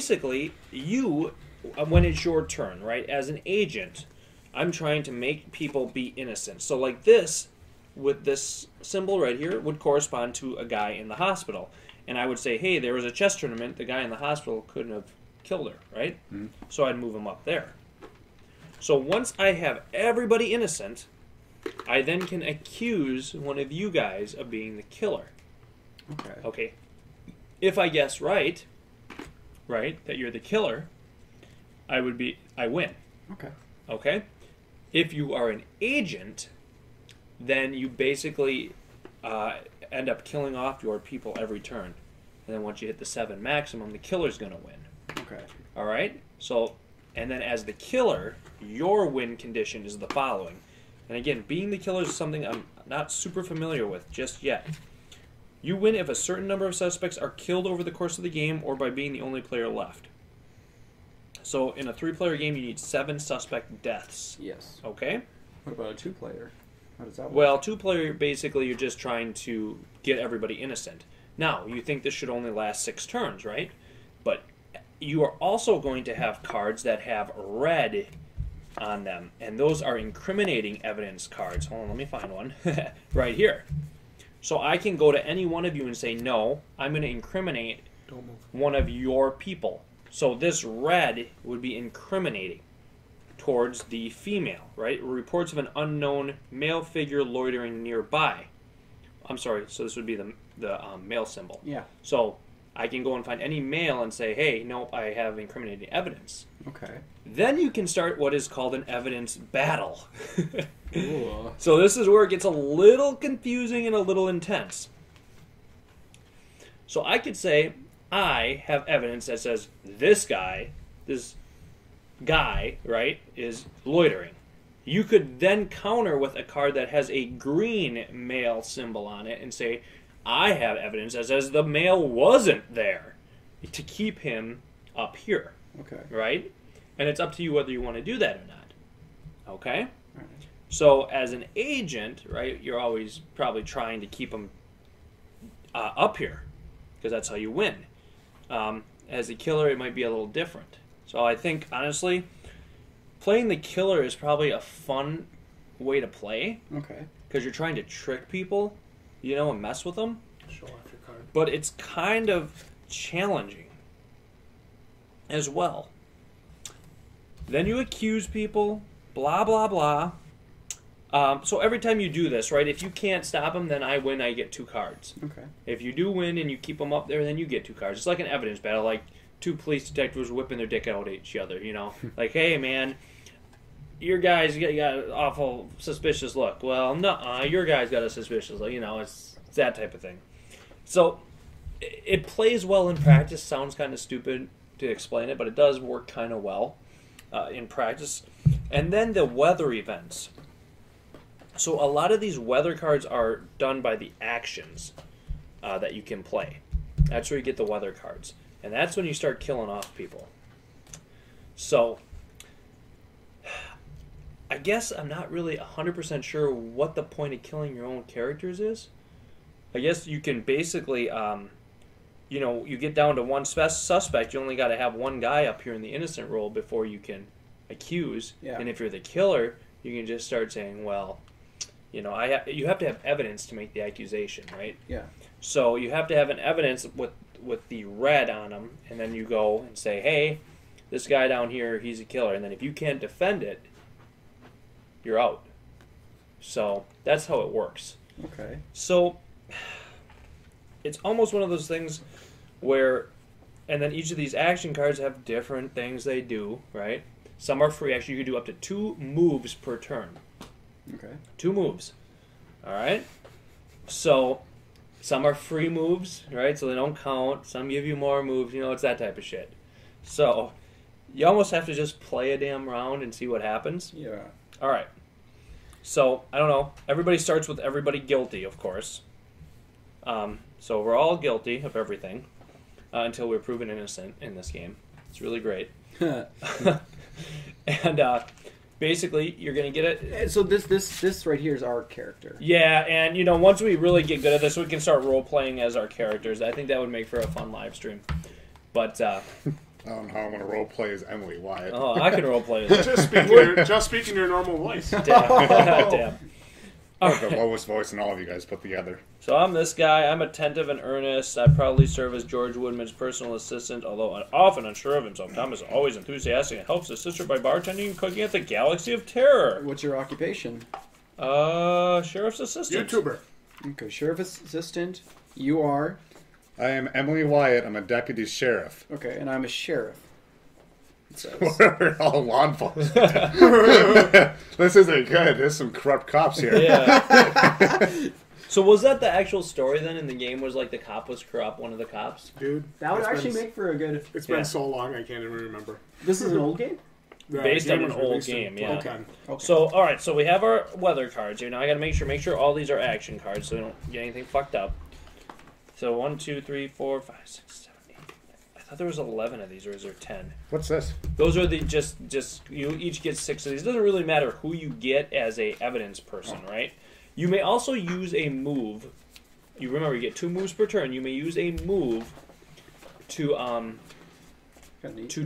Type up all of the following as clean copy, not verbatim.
basically, you, when it's your turn, right, as an agent, I'm trying to make people be innocent. So like this, with this symbol right here, would correspond to a guy in the hospital. And I would say, hey, there was a chess tournament, the guy in the hospital couldn't have killed her, right? Mm-hmm. So I'd move him up there. So once I have everybody innocent, I then can accuse one of you guys of being the killer. Okay. If I guess right, that you're the killer, I win. Okay. If you are an agent, then you basically end up killing off your people every turn. And then once you hit the 7 maximum, the killer's going to win. Okay. All right? So, and then as the killer, your win condition is the following. And again, being the killer is something I'm not super familiar with just yet. You win if a certain number of suspects are killed over the course of the game or by being the only player left. So in a 3-player game, you need 7 suspect deaths. Yes. Okay? What about a 2-player? How does that work? Well, 2-player, basically, you're just trying to get everybody innocent. Now, you think this should only last 6 turns, right? But you are also going to have cards that have red on them, and those are incriminating evidence cards. Hold on, let me find one. Right here. So I can go to any one of you and say, no, I'm going to incriminate one of your people. So this red would be incriminating towards the female, right? Reports of an unknown male figure loitering nearby. I'm sorry, so this would be the male symbol. Yeah. So I can go and find any male and say, hey, nope, I have incriminating evidence. Okay. Then you can start what is called an evidence battle. Ooh. So this is where it gets a little confusing and a little intense. So I could say, I have evidence that says this guy, right, is loitering. You could then counter with a card that has a green male symbol on it and say, I have evidence that says the male wasn't there, to keep him up here. Okay. Right? And it's up to you whether you want to do that or not. Okay? All right. So as an agent, right, you're always probably trying to keep them up here, because that's how you win. As a killer, it might be a little different. So I think, honestly, playing the killer is probably a fun way to play. Okay. Because you're trying to trick people, you know, and mess with them. Show off your card. But it's kind of challenging as well. Then you accuse people, blah, blah, blah. So every time you do this, right, if you can't stop them, then I win, I get 2 cards. Okay. If you do win and you keep them up there, then you get 2 cards. It's like an evidence battle, like 2 police detectives whipping their dick out at each other, you know? Like, hey, man, your guy's got an awful suspicious look. Well, no, your guy's got a suspicious look. You know, it's that type of thing. So it plays well in practice. Sounds kind of stupid to explain it, but it does work kind of well in practice. And then the weather events. So a lot of these weather cards are done by the actions that you can play. That's where you get the weather cards. And that's when you start killing off people. So I guess I'm not really 100% sure what the point of killing your own characters is. I guess you can basically, you know, you get down to one suspect, you only got to have one guy up here in the innocent role before you can accuse. Yeah. And if you're the killer, you can just start saying, well, you know, you have to have evidence to make the accusation, right? Yeah. So you have to have an evidence with the red on him, and then you go and say, hey, this guy down here, he's a killer. And then if you can't defend it, you're out. So that's how it works. Okay. So it's almost one of those things where, and then each of these action cards have different things they do, right? Some are free action. You can do up to 2 moves per turn. Okay. 2 moves. All right? So some are free moves, right? So they don't count. Some give you more moves. You know, it's that type of shit. So you almost have to just play a damn round and see what happens. Yeah. All right. So, I don't know. Everybody starts with everybody guilty, of course. So we're all guilty of everything until we're proven innocent in this game. It's really great. And basically, you're going to get it. So this right here is our character. Yeah, and you know, once we really get good at this, we can start role playing as our characters. I think that would make for a fun live stream. But I don't know how I'm going to role play as Emily Wyatt. Oh, I can role play this. Just speaking your normal voice. Damn. Damn. The lowest voice in all of you guys put together. So I'm this guy. I'm attentive and earnest. I proudly serve as George Woodman's personal assistant, although often unsure of himself. Tom is always enthusiastic and helps his sister by bartending and cooking at the Galaxy of Terror. What's your occupation? Sheriff's assistant. YouTuber. Okay, sheriff's assistant. You are. I am Emily Wyatt. I'm a deputy sheriff. Okay, and I'm a sheriff. It says. We're all law enforcement. This isn't good. There's some corrupt cops here. Yeah. So was that the actual story then in the game? Was like the cop was corrupt, one of the cops? Dude. That would it's actually been- make for a good. It's been so long I can't even remember. This is an old game? The Based game on an was old released in game, yeah. 2010. Okay. So, all right. So we have our weather cards here. Now I got to make sure all these are action cards, so we don't get anything fucked up. So 1, 2, 3, 4, 5, 6, 7, 8. I thought there was 11 of these, or is there 10? What's this? Those are the just you each get 6 of these. It doesn't really matter who you get as a evidence person, right? You may also use a move. You remember you get 2 moves per turn. You may use a move to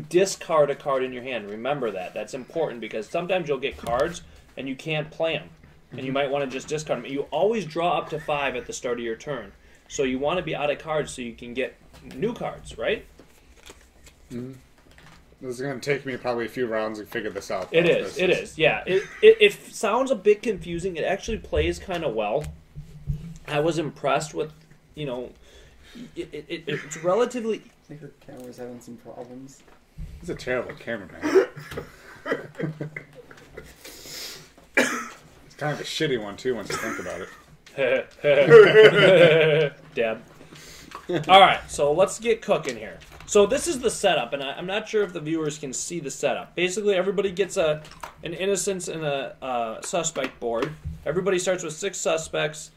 discard a card in your hand. Remember that. That's important because sometimes you'll get cards and you can't play them. And you might want to just discard them. You always draw up to 5 at the start of your turn. So you want to be out of cards so you can get new cards, right? Mm-hmm. This is going to take me probably a few rounds to figure this out. It is. Yeah. It sounds a bit confusing. It actually plays kind of well. I was impressed with, it's relatively... I think her camera's having some problems. He's a terrible cameraman. It's kind of a shitty one, too, once you think about it. Deb. All right, so let's get cooking here. So this is the setup, and I'm not sure if the viewers can see the setup. Basically, everybody gets an innocence and a suspect board. Everybody starts with 6 suspects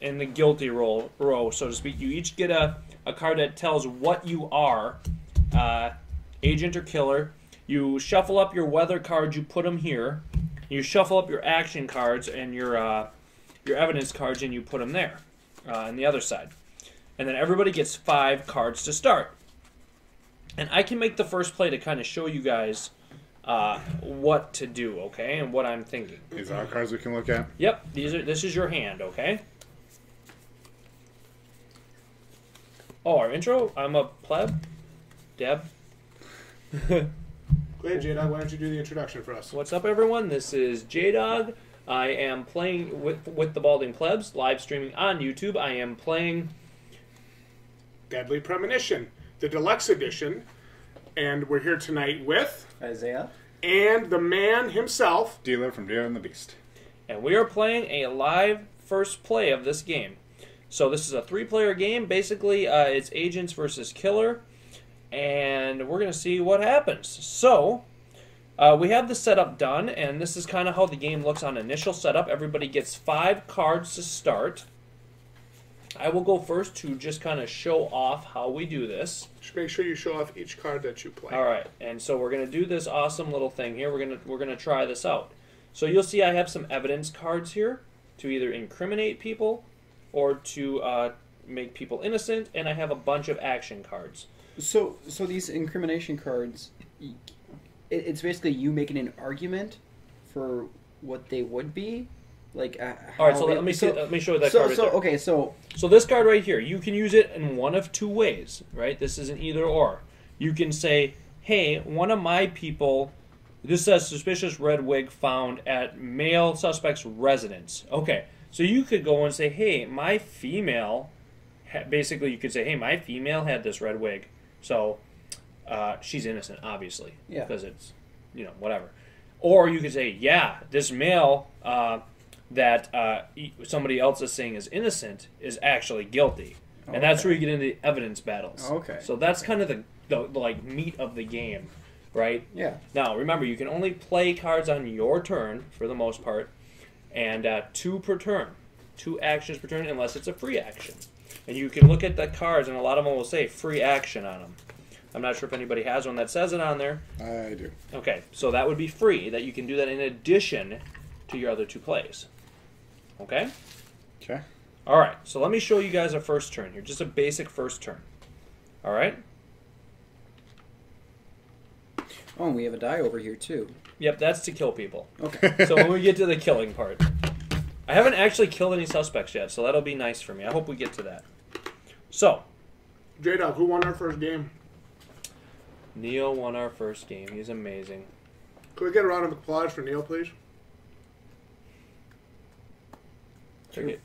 in the guilty row, so to speak. You each get a card that tells what you are, agent or killer. You shuffle up your weather cards, you put them here. You shuffle up your action cards and your evidence cards, and you put them there on the other side. And then everybody gets 5 cards to start. And I can make the first play to kind of show you guys what to do, okay, and what I'm thinking. These are cards we can look at? Yep, this is your hand, okay? Oh, our intro? I'm a pleb? Deb? Go ahead, Jdog. Why don't you do the introduction for us? What's up, everyone? This is Jdog. I am playing with the Balding Plebs, live streaming on YouTube. I am playing Deadly Premonition, the Deluxe edition. And we're here tonight with Isaiah. And the man himself, Dealer from Deer and the Beast. And we are playing a live first play of this game. So this is a 3-player game. Basically, it's agents versus killer. And we're going to see what happens. So, we have the setup done. And this is kind of how the game looks on initial setup. Everybody gets 5 cards to start. I will go first to just kind of show off how we do this. just make sure you show off each card that you play. All right, and so we're going to do this awesome little thing here. We're gonna try this out. So you'll see I have some evidence cards here to either incriminate people or to make people innocent, and I have a bunch of action cards. So these incrimination cards, it's basically you making an argument for what they would be. Like, All right, so let me show you that card right there. Okay, so this card right here, you can use it in one of 2 ways, right? This is an either or. You can say, hey, one of my people, this says suspicious red wig found at male suspect's residence. Okay, so you could go and say, hey, my female, basically you could say, hey, my female had this red wig, so she's innocent, obviously, because it's, whatever. Or you could say, yeah, this male that somebody else is saying is innocent is actually guilty. And that's where you get into the evidence battles. Okay. So that's kind of the like meat of the game, right? Yeah. Now, remember, you can only play cards on your turn, for the most part, and 2 per turn. 2 actions per turn, unless it's a free action. And you can look at the cards, and a lot of them will say free action on them. I'm not sure if anybody has one that says it on there. I do. Okay, so that would be free, that you can do that in addition to your other 2 plays. Okay? Okay. All right, so let me show you guys a first turn here, just a basic first turn. All right? Oh, and we have a die over here, too. Yep, that's to kill people. Okay. So when we get to the killing part. I haven't actually killed any suspects yet, so that'll be nice for me. I hope we get to that. So. Jdog, who won our first game? Neo won our first game. He's amazing. Could we get a round of applause for Neil, please? Cricket.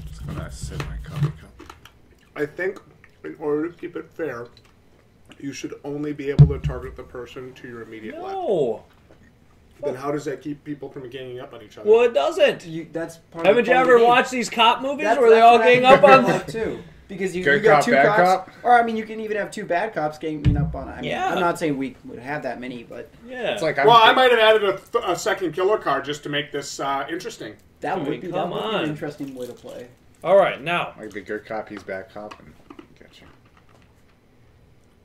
Just gonna sip my coffee cup. I think in order to keep it fair, you should only be able to target the person to your immediate left. No. Then how does that keep people from ganging up on each other? Well, it doesn't. That's part Haven't of you the ever game. watched these cop movies That's where they all what gang happens up in on real life, too. Because you Good got cop, two bad cops, cop? or I mean, you can even have two bad cops ganging up on it. I mean, Yeah. I'm not saying we would have that many, but Yeah. It's like Well, I might have added a second killer card just to make this interesting. that I mean, would be come on. an interesting way to play. All right, now. like the good cop, he's bad cop, and get you.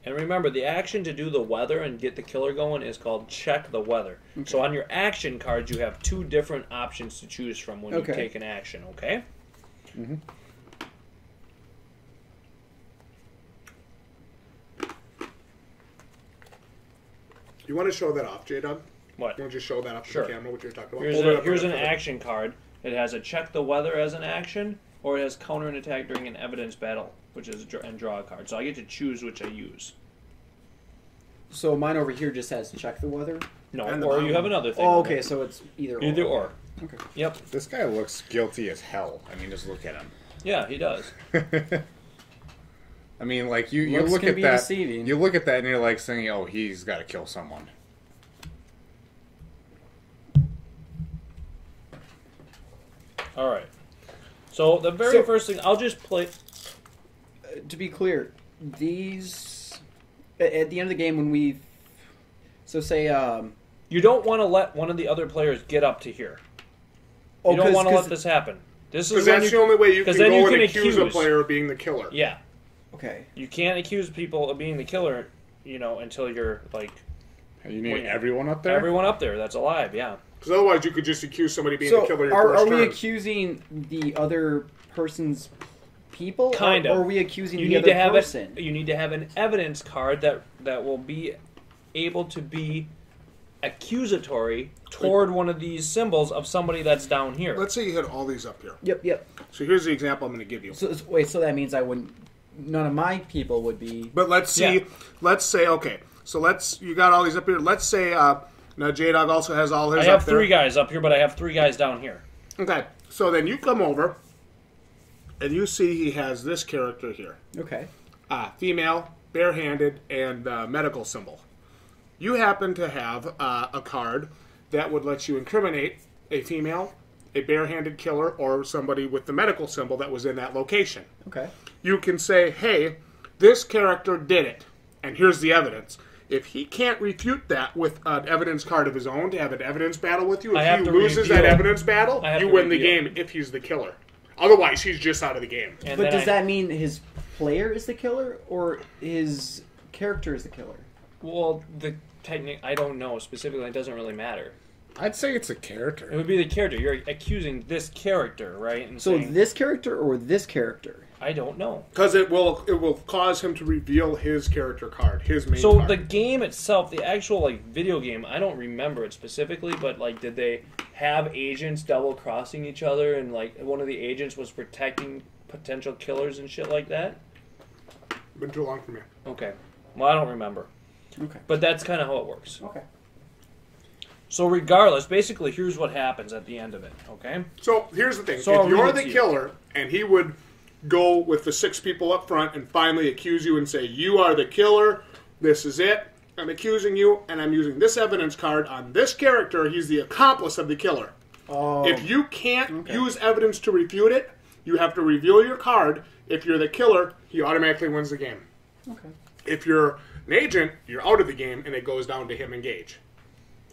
And remember, the action to do the weather and get the killer going is called check the weather. Okay. So on your action cards, you have two different options to choose from when Okay. you take an action, okay? Mm-hmm. You want to show that off, Jdog? What? You want to just show that up Sure. to the camera, what you're talking about? Here's, Hold it up here's for an the- action card. It has a check the weather as an action, or it has counter an attack during an evidence battle, which is and draw a card. So I get to choose which I use. So mine over here just has check the weather. No, And the or bottom you have one. another thing. Oh, on okay, there. so it's either Either or. or. Okay. Yep. This guy looks guilty as hell. I mean, just look at him. Yeah, he does. I mean, like you Looks look can at be that. deceiving. You look at that, and you're like saying, "Oh, he's got to kill someone." All right. So the very So- first thing, I'll just play. To be clear, these at the end of the game when we, so say, You don't want to let one of the other players get up to here. You don't want to let this happen. This is Because when that's you, the only way you 'cause can then go you and can accuse a accuse. player of being the killer. Yeah, okay, you can't accuse people of being the killer, until you're like You need Wait. everyone up there. everyone up there that's alive. Yeah. Because otherwise you could just accuse somebody of being so the killer your are first we turn. accusing the other person's people, Kind or of. are we accusing You the need other to have person? You need to have an evidence card that will be able to be accusatory toward one of these symbols of somebody that's down here. Let's say you had all these up here. Yep. So here's the example I'm going to give you. So wait, so that means I wouldn't. None of my people would be. But let's see. Yeah. Let's say, okay. So you got all these up here. Let's say, now Jdog also has all his I have up there. 3 guys up here, but I have 3 guys down here. Okay. So then you come over, and you see he has this character here. Okay. Female, barehanded, and medical symbol. You happen to have a card that would let you incriminate a female, a barehanded killer, or somebody with the medical symbol that was in that location. Okay. You can say, hey, this character did it, and here's the evidence. If he can't refute that with an evidence card of his own to have an evidence battle with you, I have if he to loses reveal- that evidence battle, I have you to win the reveal. game if he's the killer. Otherwise, he's just out of the game. And But then does that mean his player is the killer, or his character is the killer? Well, the technique, I don't know specifically. It doesn't really matter. I'd say it's a It character. would be the character. You're accusing this character, right? And So saying, this character or this character? I don't know. Because it will cause him to reveal his character card, his main So card. the game itself, the actual video game, I don't remember it specifically, but did they have agents double crossing each other, and one of the agents was protecting potential killers and shit like that? Been too long for me. Okay, well I don't remember, Okay. but that's kind of how it works. Okay. So regardless, basically, here's what happens at the end of it. Okay. So here's the thing: So I'll if you're read it the to you. killer, and he would go with the 6 people up front and finally accuse you and say, "You are the killer. This is it. I'm accusing you, and I'm using this evidence card on this character. He's the accomplice of the killer." Oh. If you can't Okay. use evidence to refute it, you have to reveal your card. If you're the killer, he automatically wins the game. Okay. If you're an agent, you're out of the game, and it goes down to him and Gage,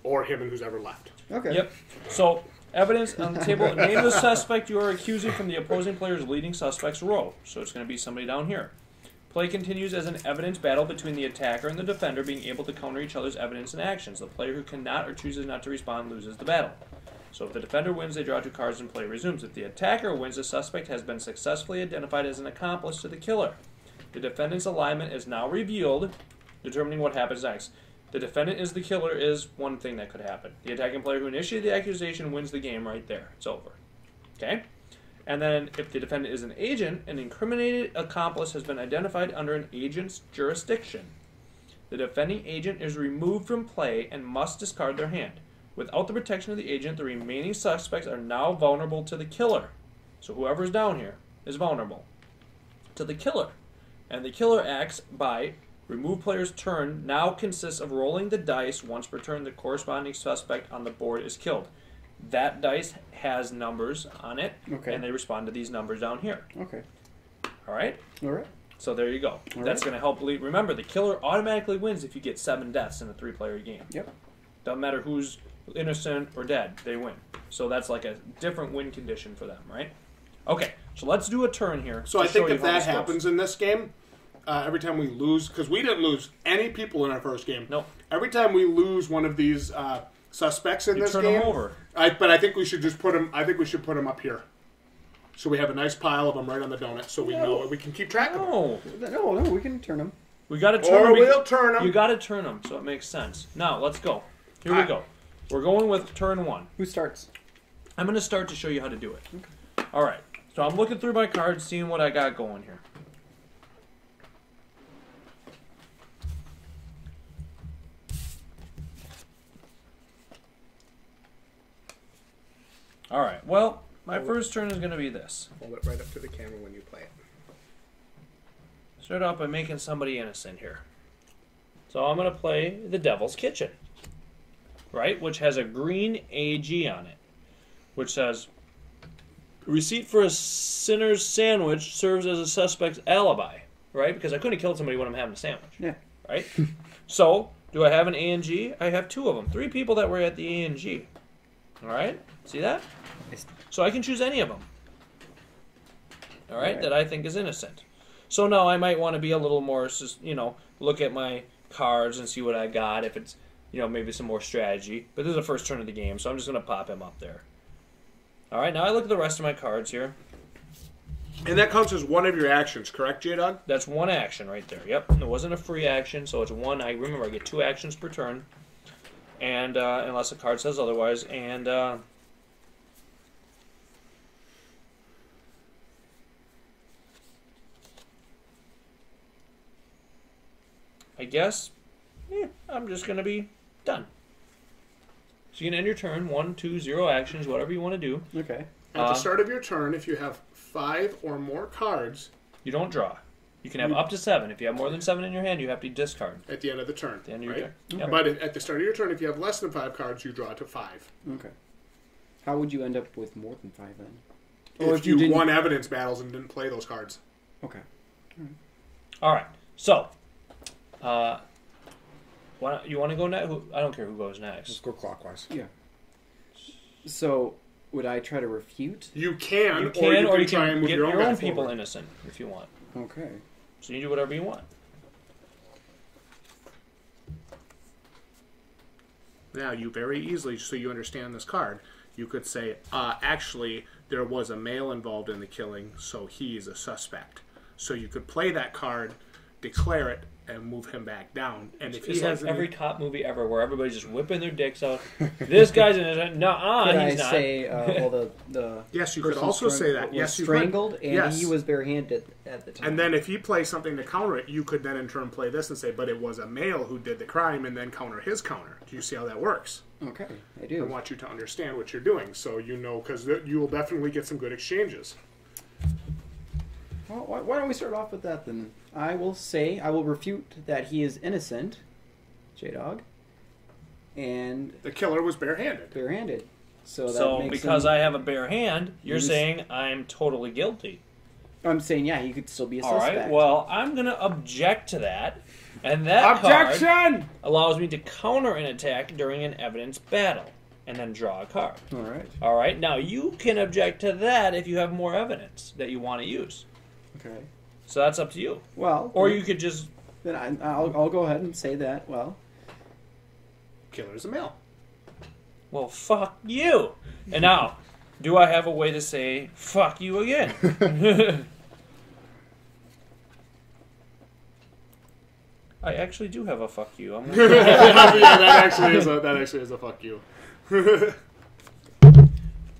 or him and who's ever left. Okay. Yep. So evidence on the table. Name the suspect you are accusing from the opposing player's leading suspects row. So it's going to be somebody down here. Play continues as an evidence battle between the attacker and the defender, being able to counter each other's evidence and actions. The player who cannot or chooses not to respond loses the battle. So if the defender wins, they draw 2 cards and play resumes. If the attacker wins, the suspect has been successfully identified as an accomplice to the killer. The defendant's alignment is now revealed, determining what happens next. The defendant is the killer is one thing that could happen. The attacking player who initiated the accusation wins the game right there. It's over. Okay? And then if the defendant is an agent, an incriminated accomplice has been identified under an agent's jurisdiction. The defending agent is removed from play and must discard their hand. Without the protection of the agent, the remaining suspects are now vulnerable to the killer. So whoever's down here is vulnerable to the killer. And the killer acts by remove player's turn now consists of rolling the dice. Once per turn, the corresponding suspect on the board is killed. That dice has numbers on it, and they respond to these numbers down here. Okay. All right? All right. So there you go. That's going to help lead. Remember, the killer automatically wins if you get 7 deaths in a 3-player game. Yep. Doesn't matter who's innocent or dead, they win. So that's like a different win condition for them, right? Okay, so let's do a turn here. So I think if that happens in this game, every time we lose, because we didn't lose any people in our first game. Nope. Every time we lose one of these suspects in this turn game, them over. But I think we should just put them. I think we should put them up here, so we have a nice pile of them right on the donut, so we know we can keep track of them. No, we can turn them. We got to turn or them. We'll turn them. You got to turn them, so it makes sense. Now let's go. Here we go. We're going with turn 1. Who starts? I'm going to start to show you how to do it. Okay. All right. So I'm looking through my cards, seeing what I got going here. All right. Well, my first turn is going to be this. Hold it right up to the camera when you play it. Start out by making somebody innocent here. So I'm going to play the Devil's Kitchen, right? Which has a green AG on it, which says, receipt for a sinner's sandwich serves as a suspect's alibi, right? Because I couldn't have killed somebody when I'm having a sandwich, right? So, do I have an A and G? I have 2 of them. 3 people that were at the A and G. All right? See that? So I can choose any of them, all right, that I think is innocent. So now I might want to be a little more, look at my cards and see what I got, if it's, maybe some more strategy. But this is the first turn of the game, so I'm just going to pop him up there. All right, now I look at the rest of my cards here. And that counts as one of your actions, correct, Jdog? That's 1 action right there. Yep, it wasn't a free action, so it's 1. I remember I get 2 actions per turn, and unless the card says otherwise. And I guess I'm just gonna be done. So you can end your turn. 1, 2, 0 actions, whatever you want to do. Okay. At the start of your turn, if you have 5 or more cards, you don't draw. You can have up to 7. If you have more than 7 in your hand, you have to discard. At the end of the turn. At the end of your turn. Okay. Yep. But at the start of your turn, if you have less than 5 cards, you draw to 5. Okay. How would you end up with more than 5 then? Or if you won evidence battles and didn't play those cards. Okay. All right. So, you want to go next? I don't care who goes next. Let's go clockwise. Yeah. So, would I try to refute? You can, or you can try and move get your own people forward. innocent if you want. Okay. So you do whatever you want. Now, you very easily, so you understand this card, you could say, actually, there was a male involved in the killing, so he is a suspect. So you could play that card, declare it, and move him back down. And if It's he like has every cop movie ever where everybody's just whipping their dicks out. This guy's innocent. Could he's I not. say, the yes, you could person also say that. was Yes, you strangled, could. and Yes. he was barehanded at the time. And then if he plays something to counter it, you could then in turn play this and say, but it was a male who did the crime, and then counter his counter. Do you see how that works? Okay, I I do. want you to understand what you're doing, so you know, because you will definitely get some good exchanges. Well, why don't we start off with that then? I will refute that he is innocent, Jdog, and The killer was barehanded. barehanded. So makes because him, I have a bare hand, you're saying I'm totally guilty. I'm saying, yeah, he could still be a All suspect. right. Well, I'm going to object to that, and that Objection! card allows me to counter an attack during an evidence battle, and then draw a card. All right. All right. Now you can object to that if you have more evidence that you want to use. Okay. So that's up to you. Well, Or you could just. then I'll go ahead and say that. Well, Killer is a male. Well, fuck you. And now, do I have a way to say fuck you again? I actually do have a fuck you. I'm Yeah, that actually is a fuck you.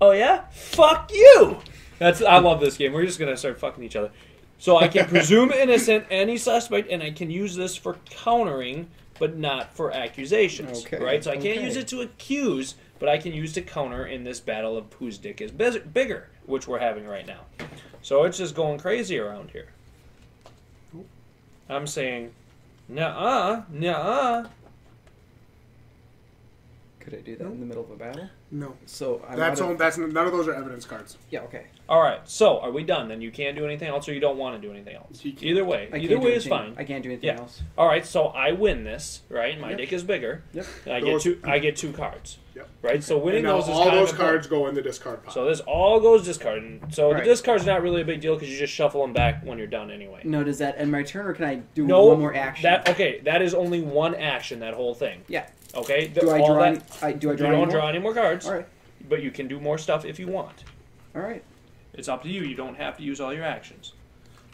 Oh yeah? Fuck you! I love this game. We're just gonna start fucking each other. So I can presume innocent any suspect, and I can use this for countering, but not for accusations. Okay. Right? So I can't Okay. use it to accuse, but I can use to counter in this battle of whose dick is bigger, which we're having right now. So it's just going crazy around here. I'm saying, nuh-uh, nuh-uh. Could I do that in the middle of a battle? No. So I'm That's out of- none of those are evidence cards. Yeah, okay. All right, so are we done? Then you can't do anything else, or you don't want to do anything else. You can't. Either way, I either can't do way is anything- fine. I can't do anything Yeah. else. All right, so I win this, right? My Yep. dick is bigger. Yep. And I Those- get two cards. Yep. Right. So winning And now those is all kind those of cards go in the discard pile. So this all goes discarded. So Right. the discard's not really a big deal because you just shuffle them back when you're done anyway. No, does that end my turn, or can I do No, one more action? That is only one action. That whole thing. Yeah. Okay. Do I all draw? that, Do I you draw? don't any draw more? any more cards. All right. But you can do more stuff if you want. All right. It's up to you. You don't have to use all your actions,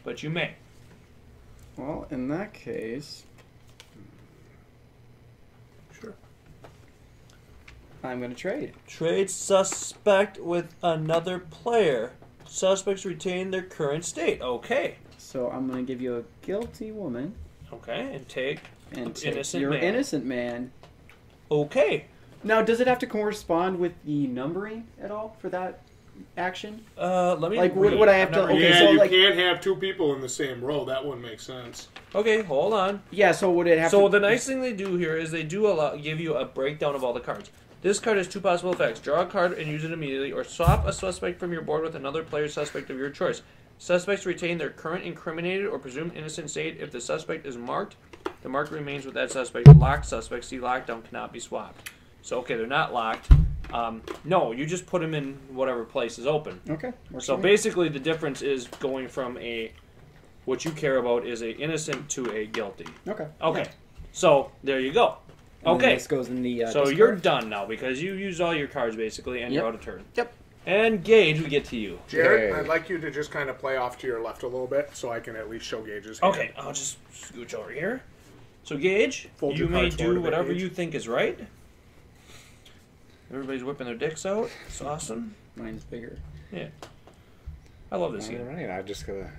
but you may. Well, in that case, Sure. I'm going to trade. Trade suspect with another player. Suspects retain their current state. Okay. So I'm going to give you a guilty woman Okay, and take and take innocent your man. innocent man. Okay. Now, does it have to correspond with the numbering at all for that action? Let me Like, read. would I have to? I'm not Okay, yeah, so you like, can't have two people in the same row. That wouldn't make sense. Okay, hold on. yeah. So would it have So to? the nice thing they do here is they do give you a breakdown of all the cards. This card has two possible effects. Draw a card and use it immediately, or swap a suspect from your board with another player suspect of your choice. Suspects retain their current incriminated or presumed innocent state. If the suspect is marked, the mark remains with that suspect. Locked suspects, see lockdown, cannot be swapped. So, okay, they're not locked. No, you just put them in whatever place is open. Okay. works So for me. basically the difference is going from what you care about is a innocent to a guilty. Okay. Okay, Yeah. so there you go. And then Okay, This goes in the. so discard. you're done now because you used all your cards basically and you're Yep. out of turn. Yep. And Gage, we get to you. Jared, Yay. I'd like you to just kind of play off to your left a little bit so I can at least show Gage's hand. Okay, I'll just scooch over here. So Gage, Fold you your may cards forward do a bit, whatever Gage. you think is right. Everybody's whipping their dicks out. It's awesome. Mine's bigger. Yeah, I love this All game. right, I just gotta.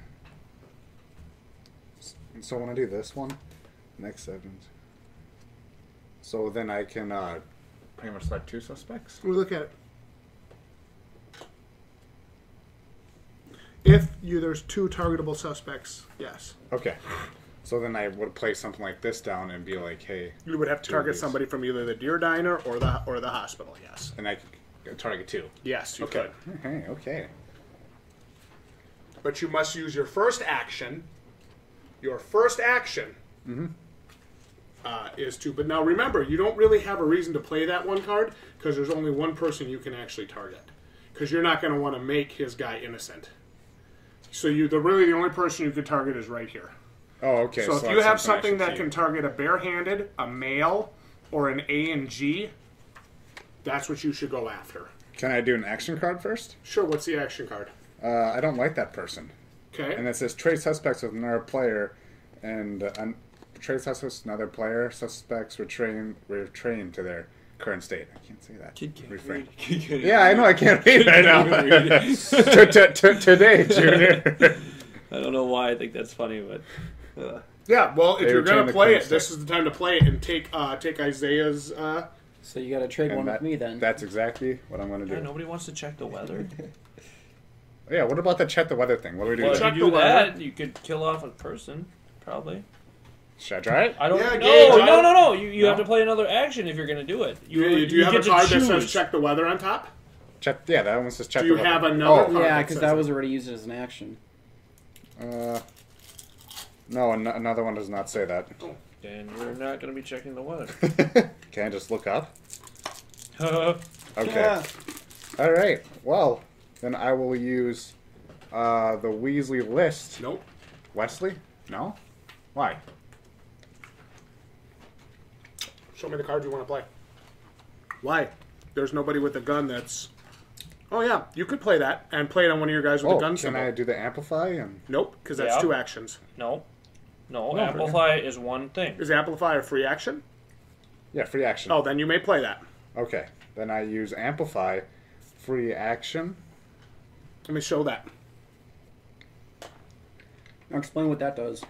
So when I do this one, next segment. So then I can pretty much select two suspects. We look at it. If there's two targetable suspects, yes. Okay. So then I would play something like this down and be like, hey, You would have to Two of target these. somebody from either the deer diner or the hospital. Yes. and I could target two. Yes, you Okay. could. Okay. Okay. But you must use your first action. Your first action is to. But now remember, you don't really have a reason to play that one card because there's only one person you can actually target. Because you're not going to want to make his guy innocent. So the only person you could target is right here. Oh, okay. So if you that's have I something should that keep. can target a barehanded, a male, or an A and G, that's what you should go after. Can I do an action card first? Sure. What's the action card? I don't like that person. Okay. And it says trade suspects with another player, and trade suspects with another player. Suspects retrain to their current state. I can't say that. Kid can't Refrain. read. Yeah, I know I can't read right now. Can't read. Today, Junior. I don't know why I think that's funny, but Yeah, well, if They you're retain going the to play it, current this state. is the time to play it and take Isaiah's. So you got to trade one with me then. That's exactly what I'm going to yeah, do. nobody wants to check the weather. Yeah, what about the check the weather thing? What do we do? Well, if there? you Check do the weather. that, you could kill off a person, probably. Should I try it? I don't Yeah, know. Gage, I don't- No. You have No? to play another action if you're going to do it. Do you have a get to card that choose. says check the weather on top? Check. Yeah, that one says check Do the you weather. have another Oh, card? Yeah, that because says that it? was already used as an action. No, another one does not say that. Then you're not going to be checking the weather. Can I just look up? Okay. Okay. Yeah. All right. Well, then I will use the Weasley list. Nope. Wesley? No? Why? Show me the card you want to play. Why? There's nobody with a gun that's... Oh, yeah. You could play that and play it on one of your guys with Oh, a gun can symbol. I do the amplify? And Nope, because that's Yeah. 2 actions. No. No, No, amplify is one thing. Is Amplify a free action? Yeah, free action. Oh, then you may play that. Okay. Then I use amplify, free action. Let me show that. Now explain what that does.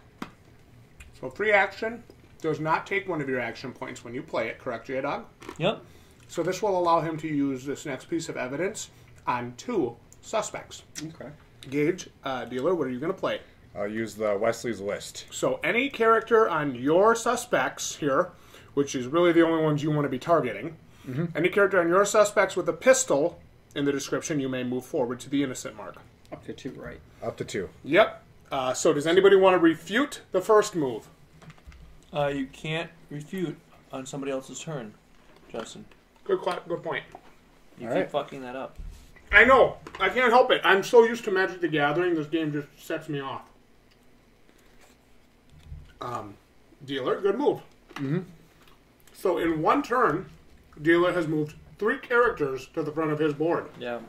So free action does not take one of your action points when you play it, correct, Jdog? Yep. So this will allow him to use this next piece of evidence on 2 suspects. Okay. Gage, dealer, what are you going to play? I'll use the Wesley's list. So any character on your suspects here, which is really the only ones you want to be targeting, any character on your suspects with a pistol in the description, you may move forward to the innocent mark. Up to 2, right? Up to 2. Yep. So does anybody want to refute the first move? You can't refute on somebody else's turn, Justin. Good point. You All keep right. fucking that up. I know. I can't help it. I'm so used to Magic the Gathering, this game just sets me off. Dealer, good move. So in one turn, dealer has moved 3 characters to the front of his board. Yeah.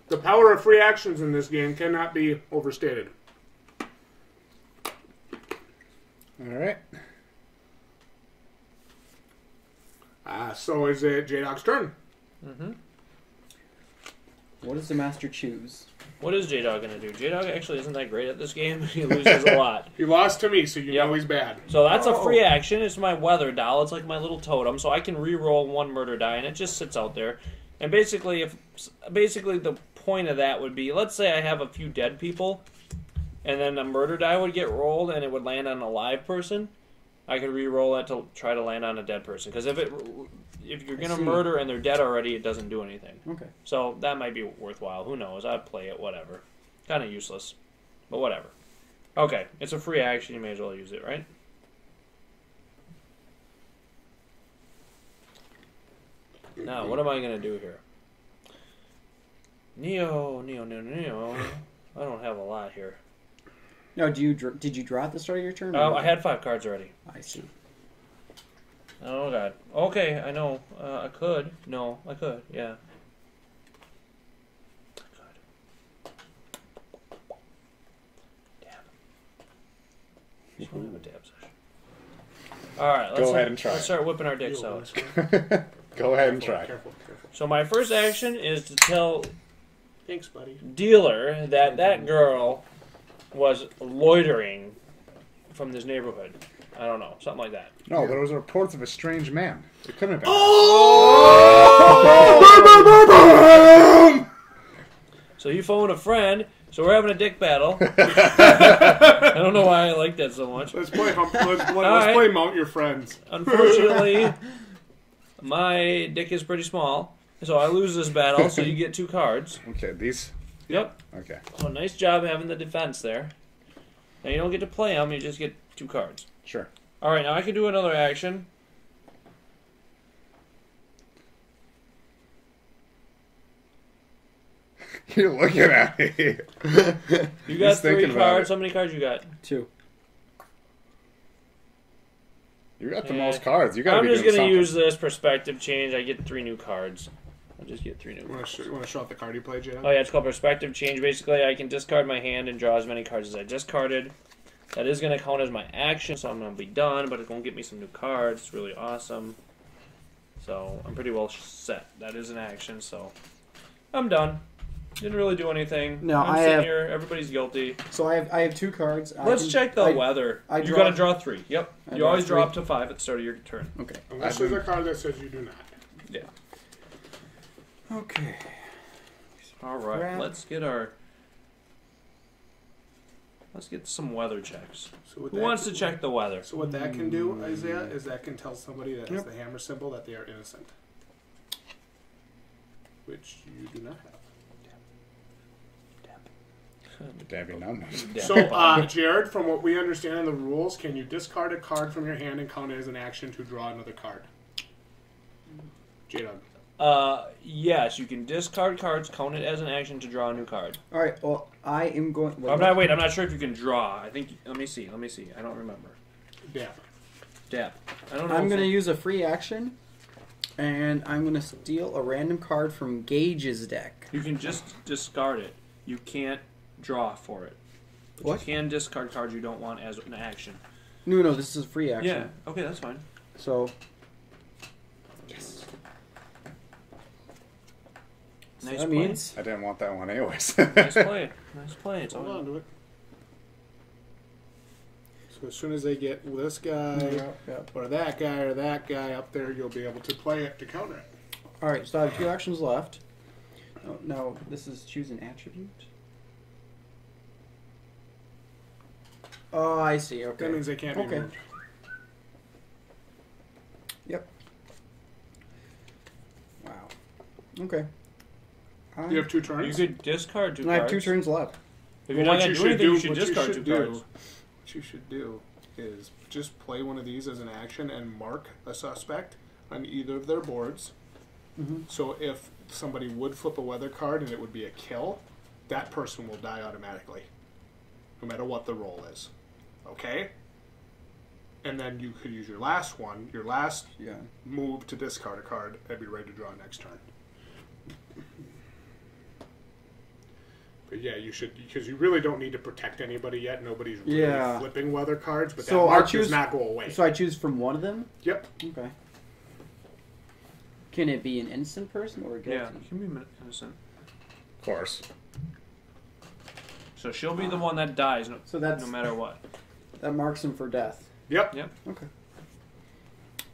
The power of free actions in this game cannot be overstated. All right. So is it Jdog's turn? What does the master choose? What is Jdog going to do? Jdog actually isn't that great at this game. He loses a lot. He lost to me, so you Yep. know he's bad. So that's a free action. It's my weather doll. It's like my little totem. So I can re-roll 1 murder die, and it just sits out there. And basically, the point of that would be, let's say I have a few dead people, and then a murder die would get rolled, and it would land on a live person. I could re-roll that to try to land on a dead person. Because if you're going to murder and they're dead already, it doesn't do anything. Okay. So that might be worthwhile. Who knows? I'd play it, whatever. Kind of useless, but whatever. Okay, it's a free action. You may as well use it, right? Now, what am I going to do here? Neo. I don't have a lot here. No, did you draw at the start of your turn? I had 5 cards already. I see. Oh, God. Okay, I know. I could. No, I could. Yeah. I could. Dab. Just want to have a dab session. Alright, Go ahead and try. Let's start whipping our dicks out. Go ahead and try. Careful. So my first action is to tell Thanks, buddy. dealer that girl was loitering from this neighborhood. I don't know, something like that. No, there was reports of a strange man. It couldn't have been. So you phone a friend, so we're having a dick battle. I don't know why I like that so much. Let's play Mount Your Friends. Unfortunately, my dick is pretty small, so I lose this battle, so you get 2 cards. Okay, these? Yep. Okay. Oh, nice job having the defense there. Now you don't get to play them, you just get 2 cards. Sure. Alright, now I can do another action. You're looking at me. You got He's 3 thinking about cards. it. How many cards you got? 2. You got the most cards. You got to I'm be just doing going to something. use this perspective change. I get 3 new cards. I'll just get 3 new You want cards. to show off the card you played, Jdog? Oh yeah, it's called perspective change. Basically, I can discard my hand and draw as many cards as I discarded. That is going to count as my action, so I'm going to be done, but it's going to get me some new cards. It's really awesome. So, I'm pretty well set. That is an action, so I'm done. Didn't really do anything. No, I'm I sitting have- here. Everybody's guilty. So I have 2 cards. Let's check the weather. I You draw- got to draw 3. Yep. I You draw always 3. draw up to 5 at the start of your turn. Okay. Unless there's a card that says you do not. Yeah. Okay. All right. Crap. Let's get some weather checks. So what Who wants to check the weather? So what that can do, Isaiah, is that can tell somebody that has the hammer symbol that they are innocent. Which you do not have. Dabbing numbers. So, Jared, from what we understand in the rules, can you discard a card from your hand and count it as an action to draw another card? Jdog. Yes, you can discard cards, count it as an action to draw a new card. All right. Well, I am going. I'm not sure if you can draw. I think. Let me see. I don't remember. Dab. Dab. I don't know. I'm if going to it- use a free action, and I'm going to steal a random card from Gage's deck. You can just discard it. You can't draw for it. But What? You can discard cards you don't want as an action. No, this is a free action. Yeah. Okay, that's fine. So. Yes. So Nice that play. means I didn't want that one anyways. Nice play. Nice play. It's Hold all on to it. So as soon as they get this guy or that guy up there, you'll be able to play it to counter it. All right. So I have 2 actions left. No, this is choose an attribute. Oh, I see. Okay. That means they can't be Okay. moved. Yep. Wow. Okay. You have 2 You turns. could discard 2 I cards. have 2 turns left. If you're not going to do anything, you should what you discard should 2 cards. What you should do is just play one of these as an action and mark a suspect on either of their boards. Mm-hmm. So if somebody would flip a weather card and it would be a kill, that person will die automatically, no matter what the roll is. Okay? And then you could use your last move to discard a card and be ready to draw next turn. But yeah, you should, because you really don't need to protect anybody yet. Nobody's really flipping weather cards, but So that mark I choose, does not go away. So I choose from one of them? Yep. Okay. Can it be an innocent person or a guilty? Yeah, it can be innocent. Of course. So she'll be the one that dies So that's, no matter what. That marks him for death. Yep. Yep. Okay.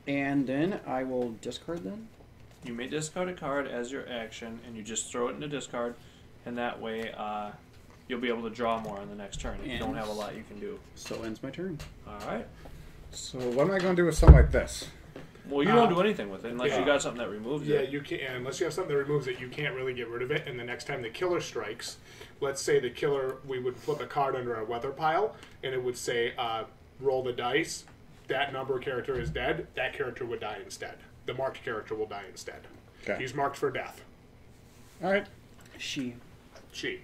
And then I will discard then? You may discard a card as your action, and you just throw it in the discard, and that way you'll be able to draw more on the next turn. If you don't have a lot you can do. So ends my turn. Alright. So what am I going to do with something like this? Well, you don't do anything with it unless yeah. you got something that removes Yeah, it. you can't. Unless you have something that removes it, you can't really get rid of it. And the next time the killer strikes, let's say the killer, we would flip a card under a weather pile, and it would say, roll the dice. That number character is dead. That character would die instead. The marked character will die instead. Okay. He's marked for death. All right. She.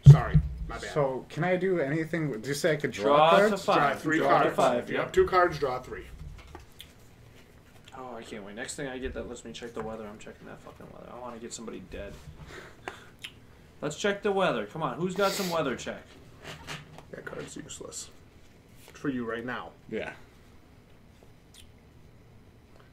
Sorry. My bad. So can I do anything? Did you say I could draw, Draw cards? to 5. Draw 3 Draw cards. to 5. Yep. 2 cards, draw 3. Oh, I can't wait. Next thing I get that lets me check the weather, I'm checking that fucking weather. I want to get somebody dead. Let's check the weather. Come on, who's got some weather check? That card's useless. For you right now. Yeah.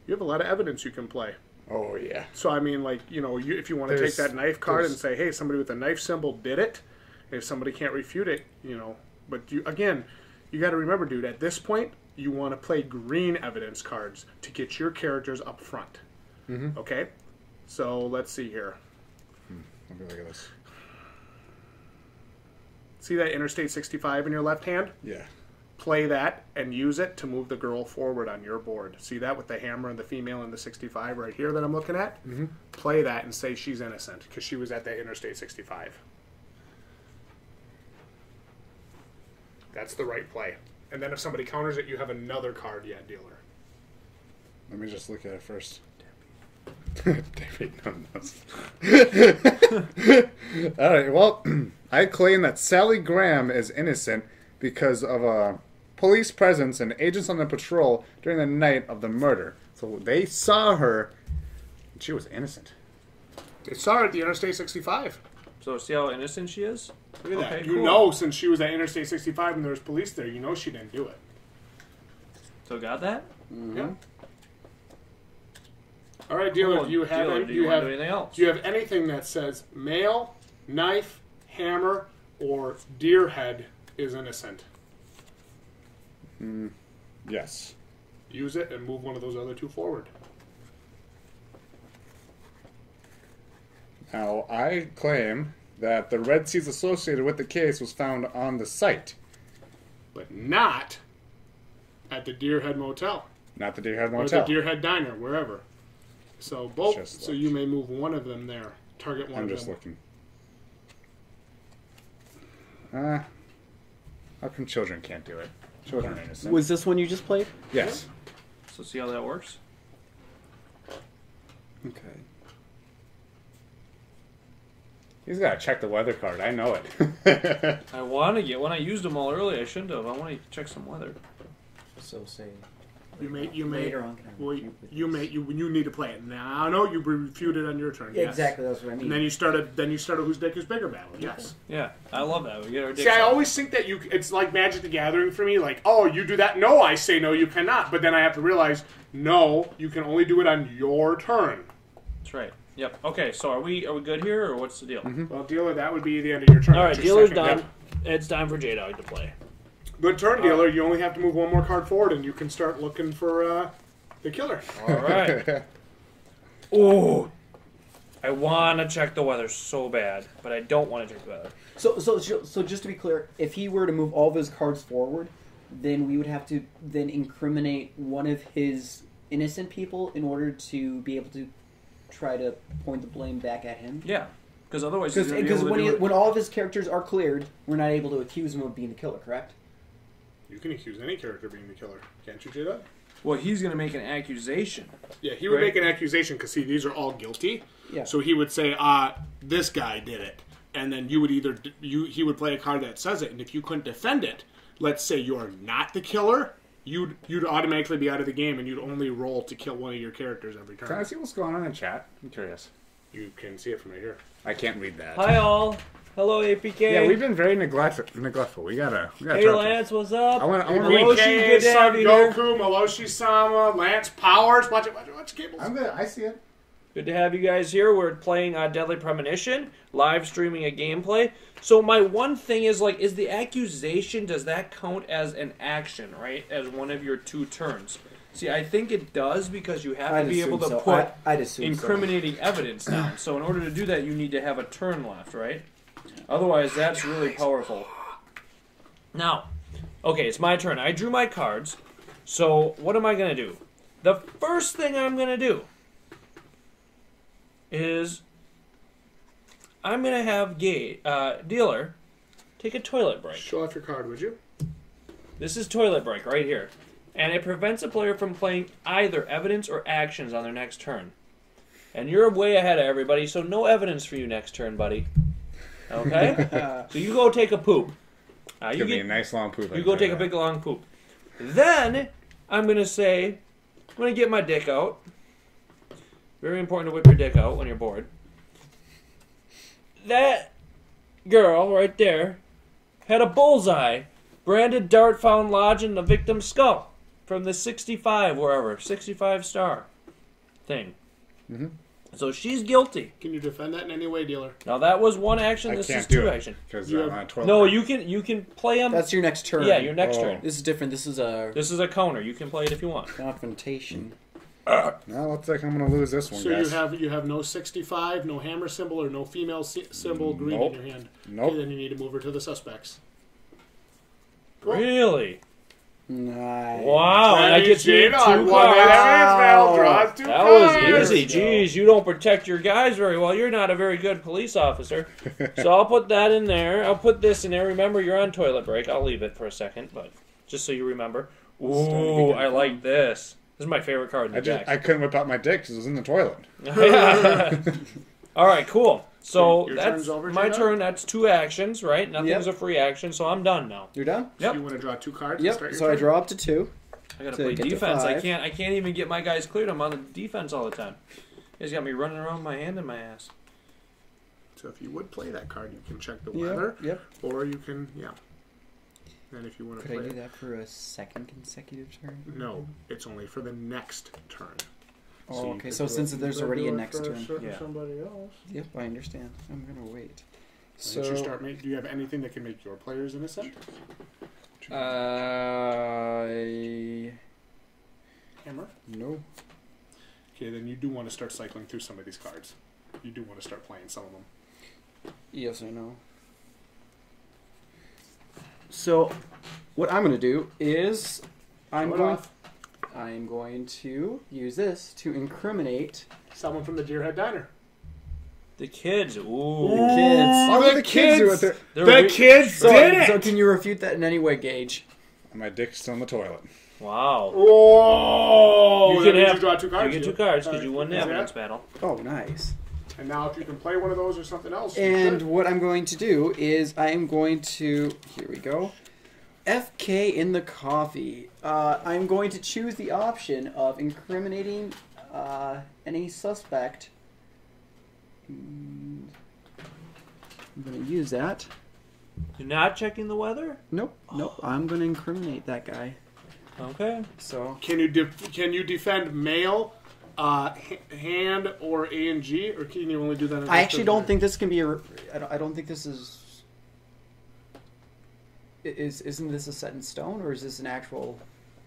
You have a lot of evidence you can play. Oh, yeah. So, I mean, like, you know, if you want to take that knife card and say, hey, somebody with a knife symbol did it, if somebody can't refute it, you know. But, you again, you got to remember, dude, at this point, you want to play green evidence cards to get your characters up front. Mm-hmm. Okay? So, let's see here. Let me look at this. See that Interstate 65 in your left hand? Yeah. Play that and use it to move the girl forward on your board. See that with the hammer and the female and the 65 right here that I'm looking at? Mm-hmm. Play that and say she's innocent because she was at that Interstate 65. That's the right play. And then if somebody counters it, you have another card yet, dealer. Let me just look at it first. All right, well, I claim that Sally Graham is innocent because of a police presence and agents on the patrol during the night of the murder. So they saw her, and she was innocent. They saw her at the Interstate 65. So see how innocent she is? Look at that. Okay, You cool. know, since she was at Interstate 65 and there was police there, you know she didn't do it. So got that? Mm-hmm. Yeah. All right, dealer. Cool. Do you have Dealer, do you want to do anything else? Do you have anything that says male, knife, hammer, or deer head is innocent? Yes. Use it and move one of those other 2 forward. Now, I claim that the red seeds associated with the case was found on the site. But not at the Deerhead Motel. Not the Deerhead Or Motel. the Deerhead Diner, wherever. So both. Just So look. you may move one of them there. Target one I'm of just them. looking. How come children can't do it? Children are innocent. Was this one you just played? Yes. So see how that works? Okay. He's got to check the weather card. I know it. I want to get one. I used them all early. I shouldn't have. I want to check some weather. So say Later on, can I Well, refute with you need to play it now. No, you refute it on your turn. Yeah, Yes. exactly, that's what I mean. And then you started whose dick is bigger battle. Yes. Yeah, I love that. We get our dicks See, I out. always think that it's like Magic the Gathering for me. Like, oh, you do that? No, I say no, you cannot. But then I have to realize, no, you can only do it on your turn. That's right. Yep. Okay, so are we good here, or what's the deal? Well, dealer, that would be the end of your turn. All right, That's your dealer's second done. It's time for Jdog to play. Good turn, dealer. You only have to move one more card forward, and you can start looking for the killer. All right. Ooh. I want to check the weather so bad, but I don't want to check the weather. So just to be clear, if he were to move all of his cards forward, then we would have to then incriminate one of his innocent people in order to be able to try to point the blame back at him. Yeah, because otherwise he's gonna be able Because to do it. when all of his characters are cleared, we're not able to accuse him of being the killer, correct? You can accuse any character of being the killer. Can't you do that? Well, he's going to make an accusation. Yeah, he would Right. make an accusation because, see, these are all guilty. Yeah. So he would say, this guy did it. And then you would he would play a card that says it. And if you couldn't defend it, let's say you're not the killer, you'd automatically be out of the game and you'd only roll to kill one of your characters every turn. Can I see what's going on in chat? I'm curious. You can see it from right here. I can't read that. Hi, all. Hello, APK. Yeah, we've been very neglectful. We gotta Hey, try to- Lance, what's up? I wanna Hiroshi, good to have you here. Goku, Maloshi-sama, Lance Powers. Watch cables. I'm good. I see it. Good to have you guys here. We're playing Deadly Premonition, live streaming a gameplay. So my one thing is, like, is the accusation, does that count as an action, right? As one of your 2 turns? See, I think it does because you have to be able to put I'd assume incriminating evidence down. So in order to do that, you need to have a turn left, right? Otherwise, that's really powerful. Now, okay, it's my turn. I drew my cards. So what am I going to do? The first thing I'm going to do is I'm going to have dealer take a toilet break. Show off your card, would you? This is toilet break right here. And it prevents a player from playing either evidence or actions on their next turn. And you're way ahead of everybody, so no evidence for you next turn, buddy. Okay? So you go take a poop. Give me a nice long poop. You go take a big long poop. Then I'm going to say, I'm going to get my dick out. Very important to whip your dick out when you're bored. That girl right there had a bullseye. Branded dart found lodged in the victim's skull from the 65 star thing. Mm-hmm. So she's guilty. Can you defend that in any way, dealer? Now that was one action. This is 2 action. because You I'm have- on 12. No, you can play them. That's your next turn. Yeah, your next Oh. turn. This is different. This is a counter. You can play it if you want. confrontation. Now looks like I'm gonna lose this one, So guys. you have no 65, no hammer symbol, or no female symbol green Nope. in your hand. Nope. Okay, then you need to move her to the suspects. Really? Nice. Wow, and I get you 2 Jdog, cards. That That was cards. easy. Jeez, you don't protect your guys very well. You're not a very good police officer. So I'll put that in there. I'll put this in there. Remember, you're on toilet break. I'll leave it for a second, but just so you remember. Ooh, I like this. This is my favorite card in the deck. I couldn't whip out my dick because it was in the toilet. All right, cool. So Your that's turn's over, my Jdog? turn. That's 2 actions, right? Nothing's Yep. a free action, so I'm done now. You're done? Yep. You want to draw 2 cards? and Yep. start your So I turn? draw up to 2. I gotta To play get to defense. I 5. can't even get my guys cleared. I'm on the defense all the time. You guys got me running around with my hand in my ass. So if you would play that card, you can check the Yep. weather, Yep. or you can, And if you want to Could I play do it, that for a second consecutive turn? no, it's only for the next turn. Oh, you okay. could So since there's already a next turn. Yeah. Somebody else. Yep, I understand. I'm gonna wait. So you start. Do you have anything that can make your players innocent? Hammer. No. Okay, then you do want to start cycling through some of these cards. You do want to start playing some of them. Yes or no? So, what I'm gonna do is I'm going to use this to incriminate Someone from the Deerhead Diner. The kids. Ooh. the kids. Oh, the kids do it. The kids So, did it! so can you refute that in any way, Gage? My dick's still in the toilet. Wow. Oh! You that can means have you draw 2 cards. You get 2 cards because you won the Yeah. evidence battle. Oh, nice. And now if you can play one of those or something else. you And should. what I'm going to do is I am going to... Here we go. FK in the coffee. I'm going to choose the option of incriminating any suspect. I'm going to use that. You're not checking the weather? Nope. I'm going to incriminate that guy. Okay. So Can you defend male, hand, or A and G, or can you only do that? I actually don't think this can be I don't think this is. Isn't this a set in stone, or is this an actual?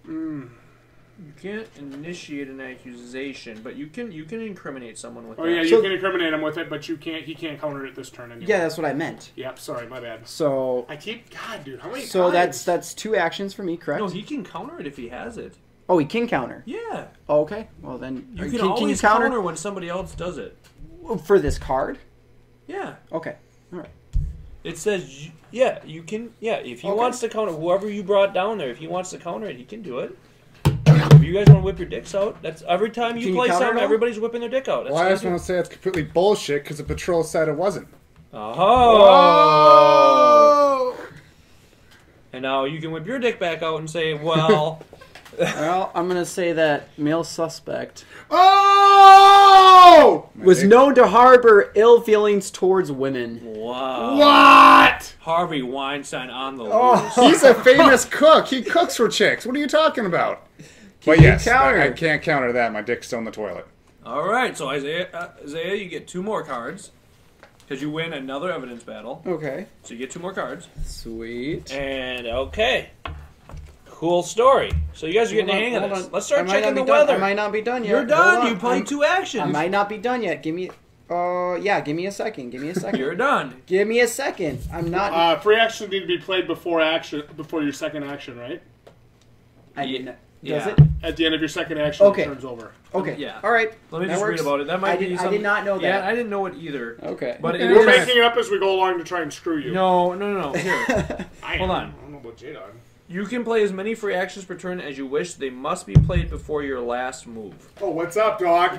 You can't initiate an accusation, but you can incriminate someone with that. Oh yeah, So- you can incriminate him with it, but you can't. He can't counter it this turn anymore. Yeah, that's what I meant. Yep. Sorry, my bad. So God, dude, how many? so times? that's 2 actions for me, correct? No, he can counter it if he has it. Oh, he can counter. Yeah. Oh, okay. Well then, You can always counter when somebody else does it. for this card? Yeah. Okay. All right. It says, yeah, you can, yeah, if he Okay. wants to counter, whoever you brought down there, if he wants to counter it, he can do it. If you guys want to whip your dicks out, that's every time you Can you play counter it something, all? everybody's whipping their dick out. That's Well, I what just they want do. to say it's completely bullshit because the patrol said it wasn't. Oh! And now you can whip your dick back out and say, well, Well, I'm gonna say that male suspect Oh! was known to harbor ill feelings towards women. wow. What? Harvey Weinstein on the Oh. loose. He's a famous cook. He cooks for chicks. What are you talking about? But you yes, counter? I can't counter that. My dick's still in the toilet. All right, so Isaiah, you get 2 more cards because you win another evidence battle. Okay. So you get 2 more cards. Sweet. And okay, cool story. So you guys are getting the hang of Hold this. on. Let's start I might checking not the be done. weather. I might not be done yet. You're Hold done. on. You played 2 actions. I might not be done yet. Give me. Yeah. Give me a second. Give me a second. You're done. Give me a second. I'm not. Free actions need to be played before your second action, right? I didn't. Yeah. Does it? At the end of your second action, Okay. it turns over. Okay. Yeah. All right. Let me That just works. read about it. That might I be did something. not know that. Yeah, I didn't know it either. Okay. But it We're is. making it up as we go along to try and screw you. No. Here. Hold on. I don't know about Jdog. You can play as many free actions per turn as you wish. They must be played before your last move. Oh, what's up, dog?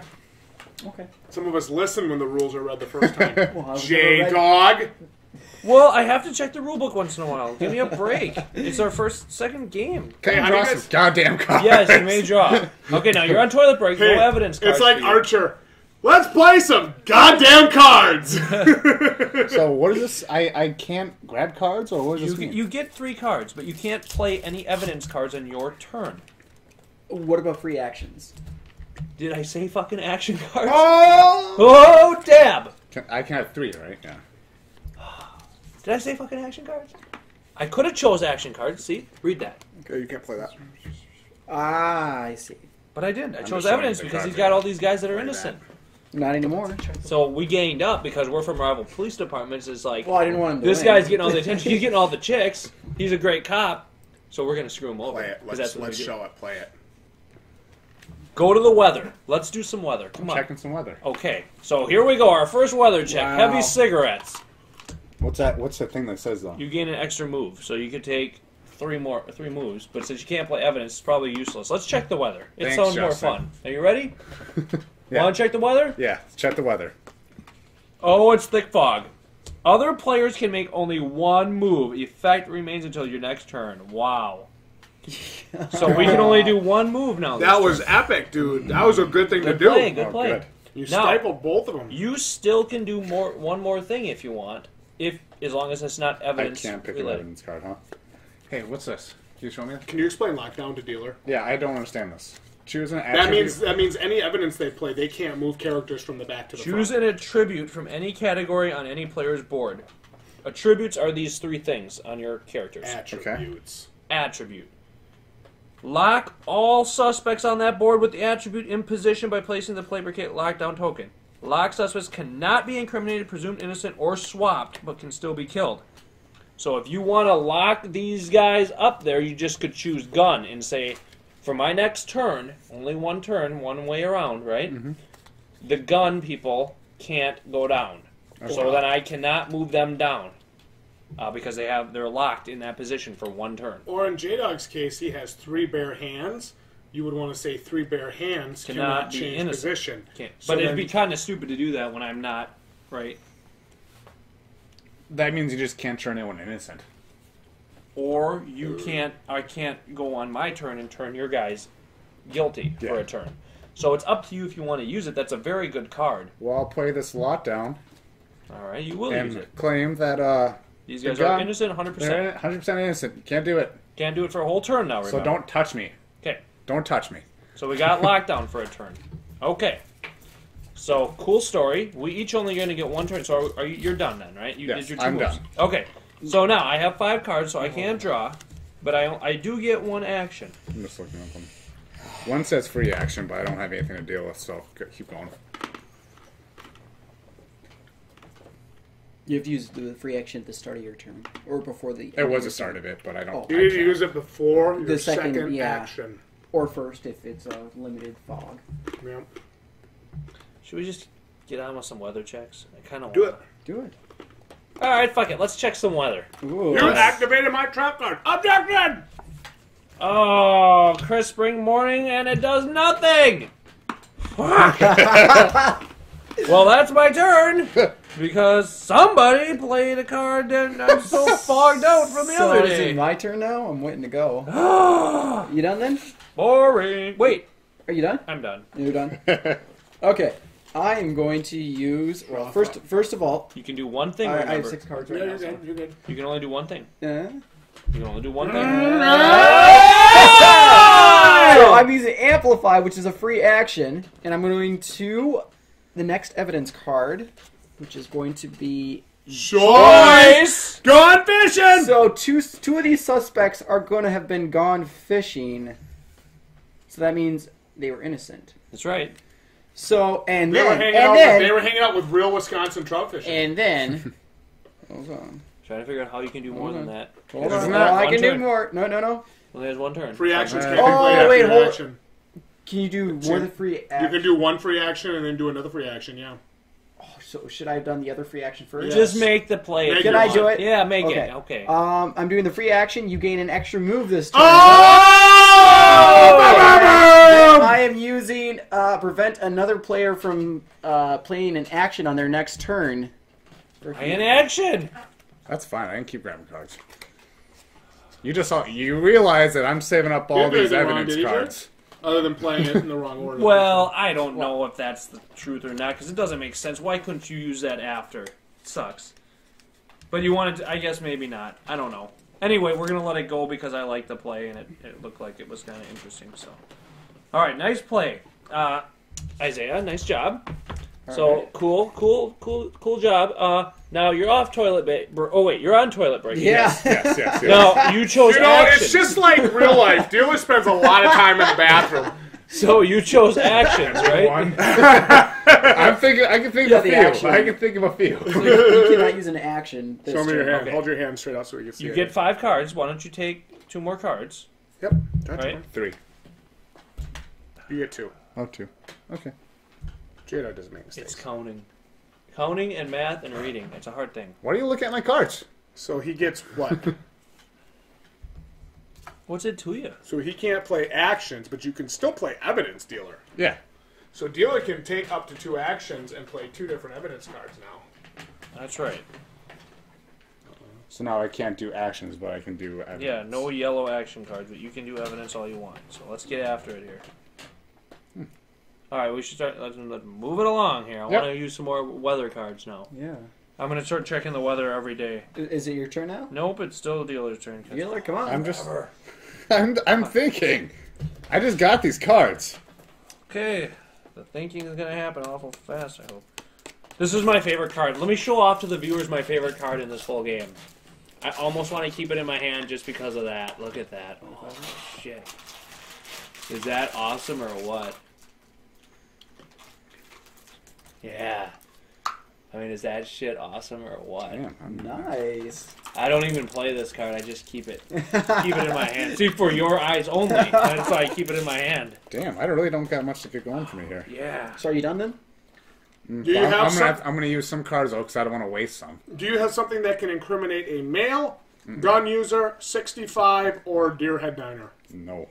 Okay. Some of us listen when the rules are read the first time. Well, I was never ready. Jdog. Well, I have to check the rulebook once in a while. Give me a break. It's our second game. Can Hey, I how do draw you some guys- goddamn cards? Yes, you may draw. Okay, now you're on toilet break. Hey, no evidence cards. It's like for you. Archer. Let's play some goddamn cards. So what is this? I can't grab cards, or what does this mean? You get 3 cards, but you can't play any evidence cards on your turn. What about free actions? Did I say fucking action cards? Oh! Oh, dab! I can have 3, right? Yeah. Did I say fucking action cards? I could have chose action cards. See? Read that. Okay, you can't play that. Ah, I see. But I didn't. I I'm chose just showing evidence you the because cards he's got right all now. these guys that are Play innocent. Not anymore. So we ganged up because we're from rival police departments. It's like, Well, I didn't want him to this win. guy's getting all the attention. He's getting all the chicks. He's a great cop. So we're going to screw him over. Play it. 'cause Let's that's what let's we do. show it. Play it. Go to the weather. Let's do some weather. I'm Come on. checking some weather. Okay, so here we go. Our first weather check. Wow. Heavy cigarettes. What's that? What's the thing that says though? You gain an extra move, so you could take three moves. But since you can't play evidence, it's probably useless. Let's check the weather. It Thanks, sounds more Justin. fun. Are you ready? Yeah. Want to check the weather? Yeah, check the weather. Oh, it's thick fog. Other players can make only 1 move. Effect remains until your next turn. Wow. So we can only do 1 move now. this That was turn. epic, dude. That was a good thing Good to do. play. Good Oh, play. good. You Now- stifled both of them. You still can do one more thing if you want, as long as it's not I evidence can't pick an related. evidence card, huh? Hey, what's this? Can you show me that? Can you explain lockdown to dealer? Yeah, I don't understand this. Choose an That attribute. means any evidence they play, they can't move characters from the back to the Choose front. an attribute from any category on any player's board. Attributes are these 3 things on your characters. Attributes. Attribute. Lock all suspects on that board with the attribute in position by placing the player lockdown token. Locked suspects cannot be incriminated, presumed innocent, or swapped, but can still be killed. So if you want to lock these guys up there, you just could choose gun and say, for my next turn, only 1 turn, 1 way around, right? Mm-hmm. The gun people can't go down. So then I cannot move them down. Because they're locked in that position for 1 turn. Or in Jdog's case, he has 3 bare hands. You would want to say 3 bare hands cannot be change innocent. position. Can't. So But it'd then- be kind of stupid to do that when I'm not, right? That means you just can't turn anyone innocent. or I can't go on my turn and turn your guys guilty for a turn. So it's up to you if you want to use it. That's a very good card. Well, I'll play this lot down. All right, you will use it. And claim that these guys are innocent, 100%. They're 100% innocent. Can't do it. Can't do it for a whole turn now, remember. So don't touch me. Okay. Don't touch me. So we got lockdown for a turn. Okay. So, cool story. We each only going to get one turn. So you're done then, right? You did your 2 I'm moves. done. Okay. So now I have 5 cards, so I can't draw, but I do get 1 action. I'm just looking at them. One says free action, but I don't have anything to deal with, so keep going. You have to use the free action at the start of your turn, or before the. It was the start of it, but I don't. Oh. You need to use it before your The second, yeah. action. Or first if it's a limited fog. Yeah. Should we just get on with some weather checks? I kind of Do it. Do it. All right, fuck it. Let's check some weather. Ooh. You activated my trap card. Objection! Oh, crisp spring morning, and it does nothing. Fuck. Well, that's my turn because somebody played a card that I'm so fogged out from the other Is day. it my turn now? I'm waiting to go. You done then? Boring. Wait, Are you done? I'm done. You're done? Okay. I am going to use... Well, first of all, You can do one thing. I have Remember, 6 cards Yeah, right you're now. good. You're good. you can only do one thing. So. You can only do one thing. So I'm using Amplify, which is a free action, and I'm going to the next evidence card, which is going to be... Choice! Gone fishing! So two of these suspects are going to have been gone fishing. So that means they were innocent. That's right. So, They were hanging out with real Wisconsin trout fishing. And then... Hold on. Trying to figure out how you can do more than that. Hold Isn't on. that I one can do turn? more. No. Only has one turn. Free actions can't Oh, be played after wait, your hold- action. Can you do more than free You action? can do one free action and then do another free action, yeah. Oh, so should I have done the other free action first? Yeah. Just make the play. Make if Can you I want. do it? Yeah, make Okay. it. Okay. I'm doing the free action. You gain an extra move this turn. Oh! I am using prevent another player from playing an action on their next turn. In action. That's fine. I can keep grabbing cards. You realize that I'm saving up all You did these it wrong, evidence did you, cards. Other than playing it in the wrong order. Well, I don't know if that's the truth or not, because it doesn't make sense. Why couldn't you use that after? It sucks. But you wanted to, I guess maybe not. I don't know. Anyway, we're going to let it go because I like the play, and it looked like it was kind of interesting. So, all right, nice play. Isaiah, nice job. So, cool job. Now, you're off toilet break. Oh, wait, you're on toilet break. Yeah. Yes. Now, you chose You know, action. it's just like real life. Dealer spends a lot of time in the bathroom. So, you chose actions, right? One. I can think of a the few. action. I can think of a few. So you cannot use an action. This Show me your turn. hand. Okay. Hold your hand straight out so we can see You it. get 5 cards. Why don't you take 2 more cards? Yep. Right? 3. You get 2. Oh, 2. Okay. Jdog doesn't make mistakes. It's counting. Counting and math and reading. It's a hard thing. Why do you look at my cards? So he gets what? What's it to you? So he can't play actions, but you can still play evidence dealer. Yeah. So dealer can take up to 2 actions and play 2 different evidence cards now. That's right. So now I can't do actions, but I can do evidence. Yeah, no yellow action cards, but you can do evidence all you want. So let's get after it here. All right, we should start. Let's move it along here. I Yep. want to use some more weather cards now. Yeah. I'm going to start checking the weather every day. Is it your turn now? Nope, it's still the dealer's turn. 'Cause- Dealer, come on. I'm thinking. I just got these cards. Okay, the thinking is going to happen awful fast, I hope. This is my favorite card. Let me show off to the viewers my favorite card in this whole game. I almost want to keep it in my hand just because of that. Look at that. Oh, shit. Is that awesome or what? Yeah. I mean, is that shit awesome or what? Damn, I'm Nice. I don't even play this card. I just keep it in my hand. See, for your eyes only. That's why I keep it in my hand. Damn, I really don't got much to get going for me here. Yeah. So are you done then? Do you have I'm gonna use some cards though, because I don't want to waste some. Do you have something that can incriminate a male, gun user, 65, or deer head diner? No.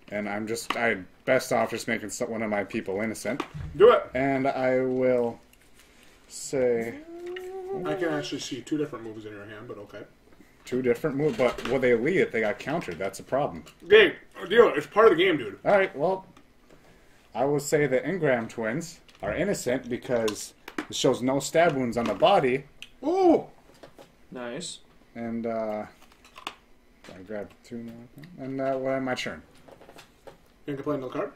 And I best off just making one of my people innocent. Do it. And I will say I can actually see 2 different moves in your hand, but okay. 2 different moves, but will they lead if they got countered? That's a problem. Game. Dealer, it's part of the game, dude. All right, well, I would say the Ingram twins are innocent because it shows no stab wounds on the body. Ooh! Nice. And, I grabbed 2 more. And, well, my turn. You can play another card?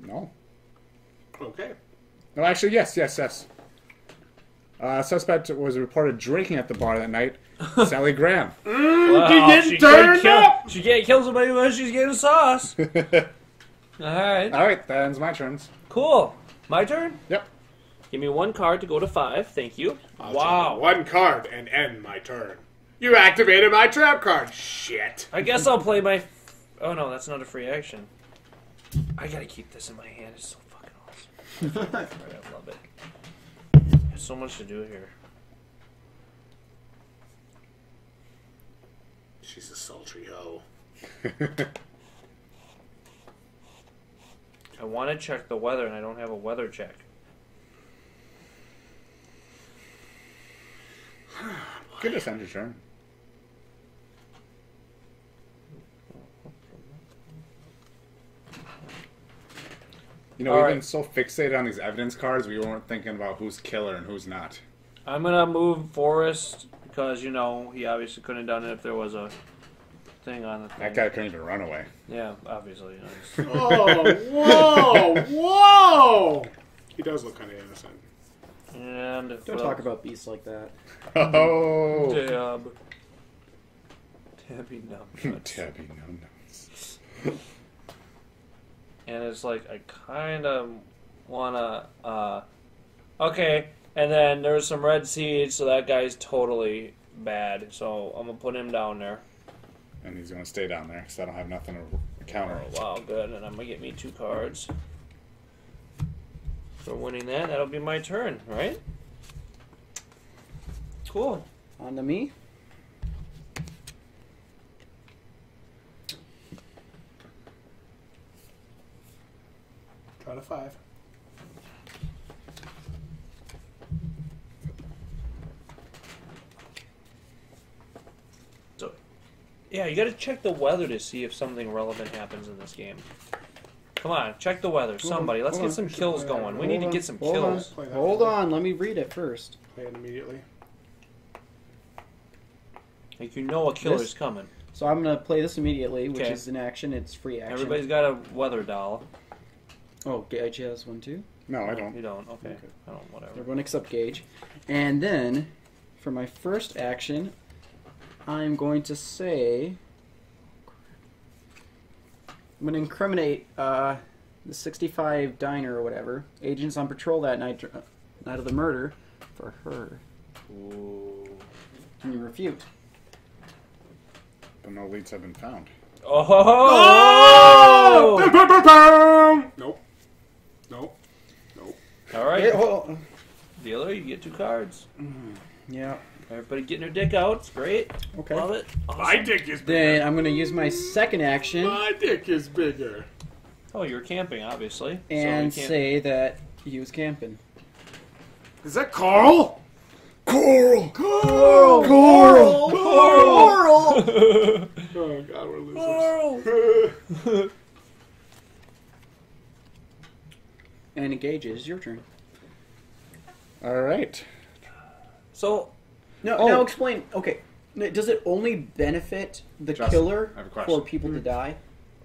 No. Okay. No, actually, yes. Suspect was reported drinking at the bar that night. Sally Graham. She turned up! She can't kill somebody when she's getting sauce. Alright. Alright, that ends my turns. Cool. My turn? Yep. Give me 1 card to go to 5. Thank you. Wow. 1 card and end my turn. You activated my trap card. Shit. I guess I'll play my... Oh, no, that's not a free action. I gotta keep this in my hand. It's so fucking awesome. I love it. There's so much to do here. She's a sultry hoe. I want to check the weather, and I don't have a weather check. Good to end your turn. You know, we've been so fixated on these evidence cards, we weren't thinking about who's killer and who's not. I'm gonna move Forrest because, you know, he obviously couldn't have done it if there was a thing on the thing. That guy couldn't even run away. Yeah, obviously. Oh, whoa! He does look kind of innocent. And Don't talk about beasts like that. Oh! Tabby numb. Tabby numbnuts. And it's like, I kind of want to, okay, and then there's some red seeds, so that guy's totally bad, so I'm going to put him down there. And he's going to stay down there, because I don't have nothing to counter. Oh, wow, good, and I'm going to get me 2 cards. For winning that, that'll be my turn, right? Cool. On to me. Try to 5. So, yeah, you got to check the weather to see if something relevant happens in this game. Come on, check the weather. Somebody, let's get some kills going. We need to get some kills. Hold on, let me read it first. Play it immediately. Like, you know a killer's coming. So I'm going to play this immediately, which Okay. is an action. It's free action. Everybody's got a weather doll. Oh, Gage has one too? No, I don't. You don't? Okay. I don't, whatever. Everyone except Gage. And then, for my first action, I'm going to say... I'm going to incriminate the 65 diner or whatever. Agents on patrol that night of the murder for her. Ooh. Can you refute? But no leads have been found. Oh! Nope. Nope. Nope. All right. Hey, hold on. Dealer, you get 2 cards. Yeah. Everybody getting their dick out. It's great. Okay. Love it. Awesome. My dick is bigger. Then I'm going to use my second action My dick is bigger. Oh, you're camping, obviously. and so you can't... say that he was camping. Is that Carl? Coral! Carl! Coral! Oh, God, we're losers. And Engage is your turn. Alright. So, Now explain. Okay, does it only benefit the Justin, killer I have a question. for people to die?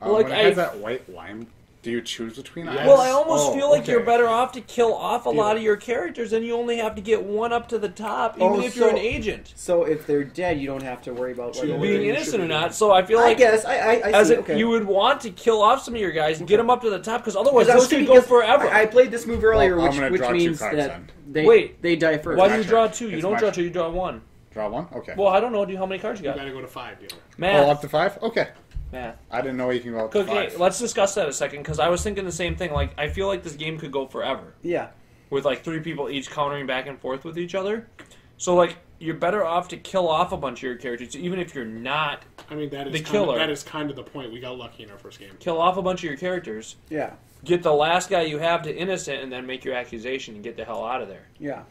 Like, when it has that white line, do you choose between eyes? well, I almost feel like okay. you're better off to kill off a lot of your characters, and you only have to get 1 up to the top, even if you're an agent. So if they're dead, you don't have to worry about whether Being innocent or not. So I feel I like, guess I see. Okay. you would want to kill off some of your guys and get them up to the top, because otherwise I was this could thinking go because forever. I played this move earlier, Well, I'm gonna which draw 2 means cards that then. they die first. Why do you my draw turn. 2? You It's don't my draw turn. 2, you draw 1. Draw 1? Okay. Well, I don't know. How many cards you You got? gotta go to 5, dealer. Math. Up to 5? Okay. Math. I didn't know you can go up to Okay, 5. let's discuss that a second, because I was thinking the same thing. Like, I feel like this game could go forever. Yeah. With, like, 3 people each countering back and forth with each other. So, like, you're better off to kill off a bunch of your characters, even if you're not... I mean, that is The kind killer. Of, that is kind of the point. We got lucky in our first game. Kill off a bunch of your characters, Yeah. get the last guy you have to innocent, and then make your accusation and get the hell out of there. Yeah.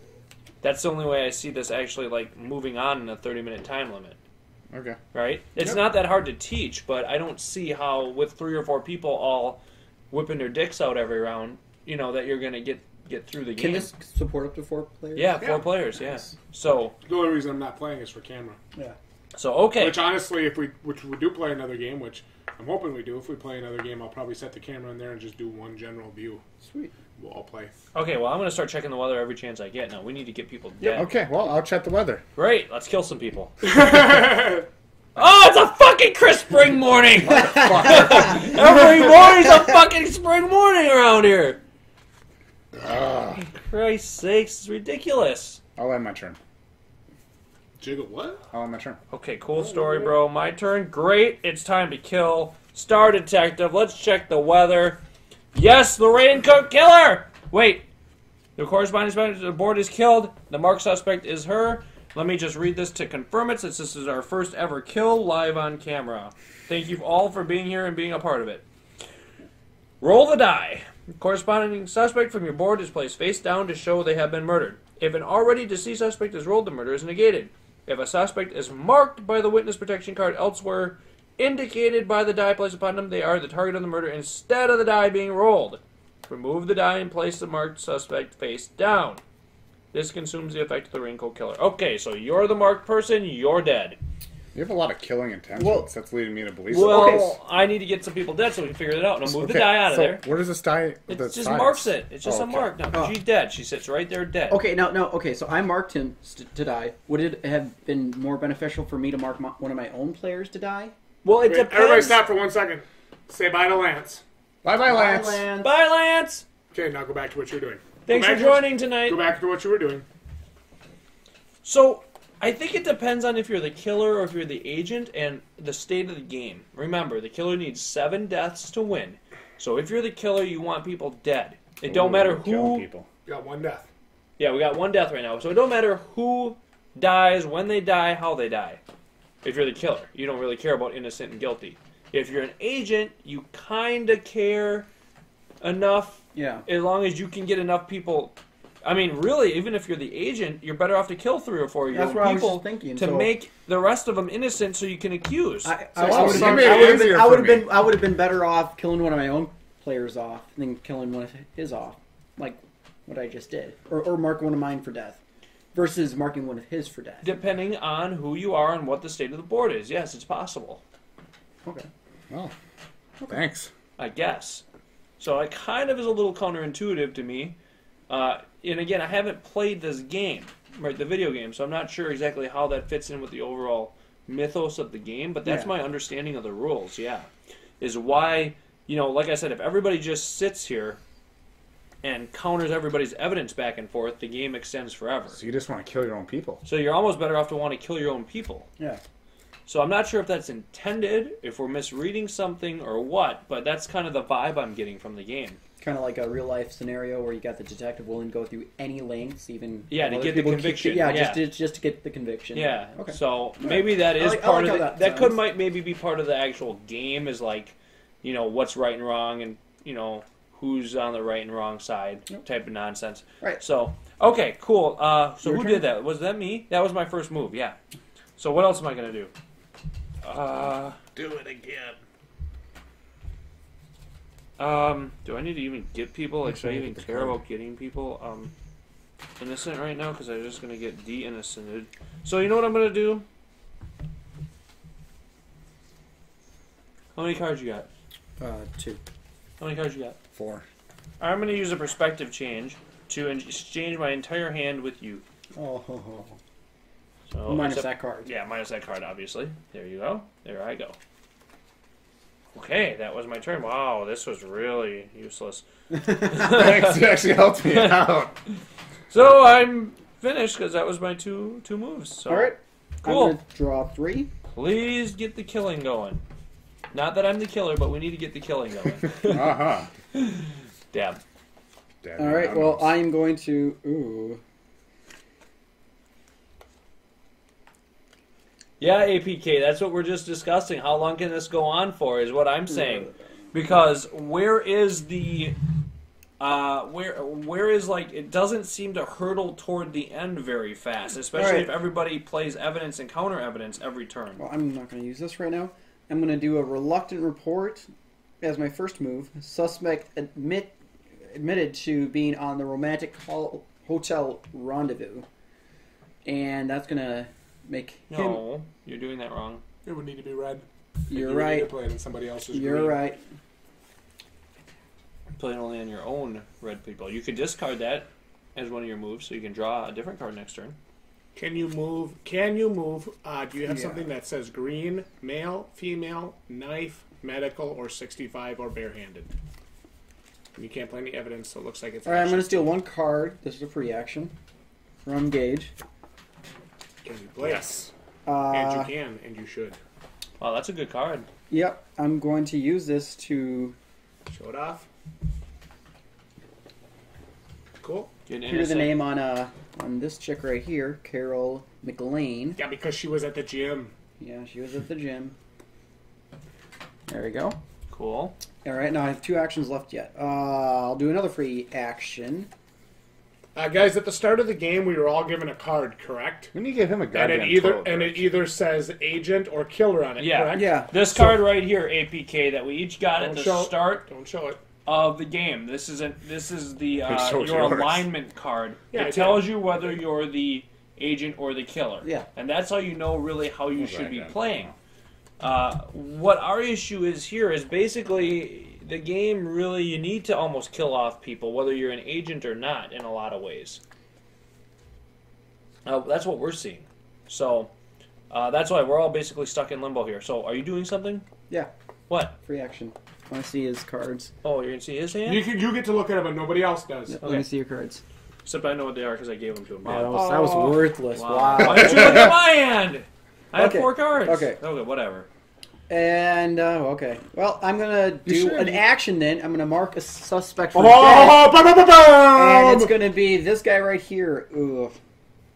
That's the only way I see this actually like moving on in a 30-minute time limit. Okay. Right? It's not that hard to teach, but I don't see how with 3 or 4 people all whipping their dicks out every round, you know, that you're going to get through the game. Can this support up to 4 players? Yeah, 4 players, yeah. So The only reason I'm not playing is for camera. Yeah. So okay. Which honestly, if we do play another game, which I'm hoping we do, if we play another game, I'll probably set the camera in there and just do one general view. Sweet. We'll all play. Okay, well I'm going to start checking the weather every chance I get now. We need to get people dead. Okay, well, I'll check the weather. Great, let's kill some people. Oh, it's a fucking crisp spring morning! Every morning's a fucking spring morning around here! For Christ's sakes, it's ridiculous. I'll end my turn. Jiggle what? I'll end my turn. Okay, cool story, bro. My turn. Great, it's time to kill. Star Detective, let's check the weather. Yes, the Rain Cook Killer! Wait, the corresponding suspect the board is killed. The marked suspect is her. Let me just read this to confirm it, since this is our first ever kill live on camera. Thank you all for being here and being a part of it. Roll the die. The corresponding suspect from your board is placed face down to show they have been murdered. If an already deceased suspect is rolled, the murder is negated. If a suspect is marked by the witness protection card elsewhere, indicated by the die placed upon them, they are the target of the murder instead of the die being rolled. Remove the die and place the marked suspect face down. This consumes the effect of the raincoat killer. Okay, so you're the marked person, you're dead. You have a lot of killing intentions. Well- That's leading me to believe Well, so. I need to get some people dead so we can figure it out. Now move the Okay, die out of so there. Where does this die? It the just size? marks it. It's just Oh, a okay. mark. Now, Oh. she's dead. She sits right there dead. Okay, okay, so I marked him to die. Would it have been more beneficial for me to mark one of my own players to die? Well, it Wait, depends. everybody stop for 1 second. Say bye to Lance. Bye-bye, Lance. Lance. Bye, Lance. Okay, now go back to what you're doing. Thanks Go for back to what- joining tonight. Go back to what you were doing. So, I think it depends on if you're the killer or if you're the agent and the state of the game. Remember, the killer needs 7 deaths to win. So if you're the killer, you want people dead. It don't matter Killing who... people. You got 1 death. Yeah, we got 1 death right now. So it don't matter who dies, when they die, how they die. If you're the killer, you don't really care about innocent and guilty. If you're an agent, you kind of care enough, Yeah. as long as you can get enough people. I mean, really, even if you're the agent, you're better off to kill 3 or 4 of your That's own what I was people just thinking, to so- make the rest of them innocent, so you can accuse. I well, would some made it easier for me. have been better off killing one of my own players off than killing one of his off, like what I just did, or mark one of mine for death, versus marking one of his for death. Depending on who you are and what the state of the board is, yes, it's possible. Okay. Oh, thanks. I guess. So it kind of is a little counterintuitive to me. And again, I haven't played this game, right, the video game, so I'm not sure exactly how that fits in with the overall mythos of the game, but that's Yeah. my understanding of the rules, yeah. Is why, you know, like I said, if everybody just sits here and counters everybody's evidence back and forth, the game extends forever. So you just want to kill your own people. So you're almost better off to want to kill your own people. Yeah. So I'm not sure if that's intended, if we're misreading something or what, but that's kind of the vibe I'm getting from the game. Kind of like a real life scenario where you got the detective willing to go through any lengths, even Yeah, to other get the people conviction, Yeah, yeah. just to get the conviction. Yeah. Okay. So maybe that is I like part how of that that could sounds. might maybe be part of the actual game, is like, you know, what's right and wrong, and you know who's on the right and wrong side type of nonsense. Right. So okay, cool. So Your who turn? did that? Was that me? That was my first move. Yeah. So what else am I gonna do? Do it again. Do I need to even get people? Like, should I even care about getting people innocent right now? Because I'm just gonna get de-innocented. So you know what I'm gonna do? How many cards you got? 2. How many cards you got? 4. I'm gonna use a perspective change to exchange my entire hand with you. Oh. So Minus except- that card. Yeah, minus that card, obviously. There you go. There I go. Okay, that was my turn. Wow, this was really useless. Thanks, you actually helped me out. So I'm finished because that was my two moves. So All right. Cool. I'm gonna draw 3. please get the killing going. Not that I'm the killer, but we need to get the killing going. Uh-huh. Dab. Damn All it, right. I Well, know. I'm going to. Ooh. Yeah, APK, that's what we're just discussing. How long can this go on for is what I'm saying. Because where is the where is like it doesn't seem to hurdle toward the end very fast, especially Right. if everybody plays evidence and counter evidence every turn. Well, I'm not going to use this right now. I'm going to do a reluctant report as my first move. Suspect admitted to being on the romantic hotel rendezvous, and that's going to make him. No, you're doing that wrong. It would need to be red. You're You would need right. to play it in somebody else's You're green. right. Playing only on your own red people. You could discard that as one of your moves, so you can draw a different card next turn. Can you move? Do you have Yeah. something that says green, male, female, knife, medical, or 65 or barehanded? You can't play any evidence, so it looks like it's. All right, I'm action. going to steal one card. This is a free action from Gage. Can you play? Yes, Uh, and you can, and you should. Wow, that's a good card. Yep, I'm going to use this to Show it off. Cool. Get hear the name on this chick right here, Carol McLean. Yeah, because she was at the gym. Yeah, she was at the gym. There we go. Cool. All right, now I have 2 actions left yet. I'll do another free action. Guys, at the start of the game, we were all given a card, correct? We need to give him a And goddamn it either says agent or killer on it. Yeah. Correct? Yeah. This card right here, APK, that we each got at Don't the show- start Don't show it. of the game. This is the shows your yours. alignment card. Yeah, it I tells you whether you're the agent or the killer. Yeah. And that's how you know really how you should right, be yeah. playing. What our issue is here is basically the game really, you need to almost kill off people, whether you're an agent or not, in a lot of ways. That's what we're seeing. So, that's why we're all basically stuck in limbo here. So, are you doing something? Yeah, What? free action. I want to see his cards. Oh, you're going to see his hand? You get to look at it, but nobody else does. Let me see your cards. Except I know what they are because I gave them to him. Oh, that was worthless. Wow. Why don't you look at my hand? I have Okay. 4 cards. Okay. Whatever. And, okay. Well, I'm going to do should. an action then. I'm going to mark a suspect Oh, for death. bum, bum, bum, And it's bum! going to be this guy right here. Ugh.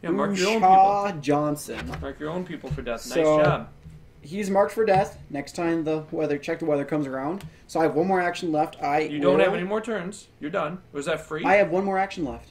Yeah, mark your own people. Shaw Johnson. Mark your own people for death. Nice So- job. He's marked for death. Next time the weather comes around. So I have 1 more action left. You don't have any more turns. You're done. Was that free? I have 1 more action left.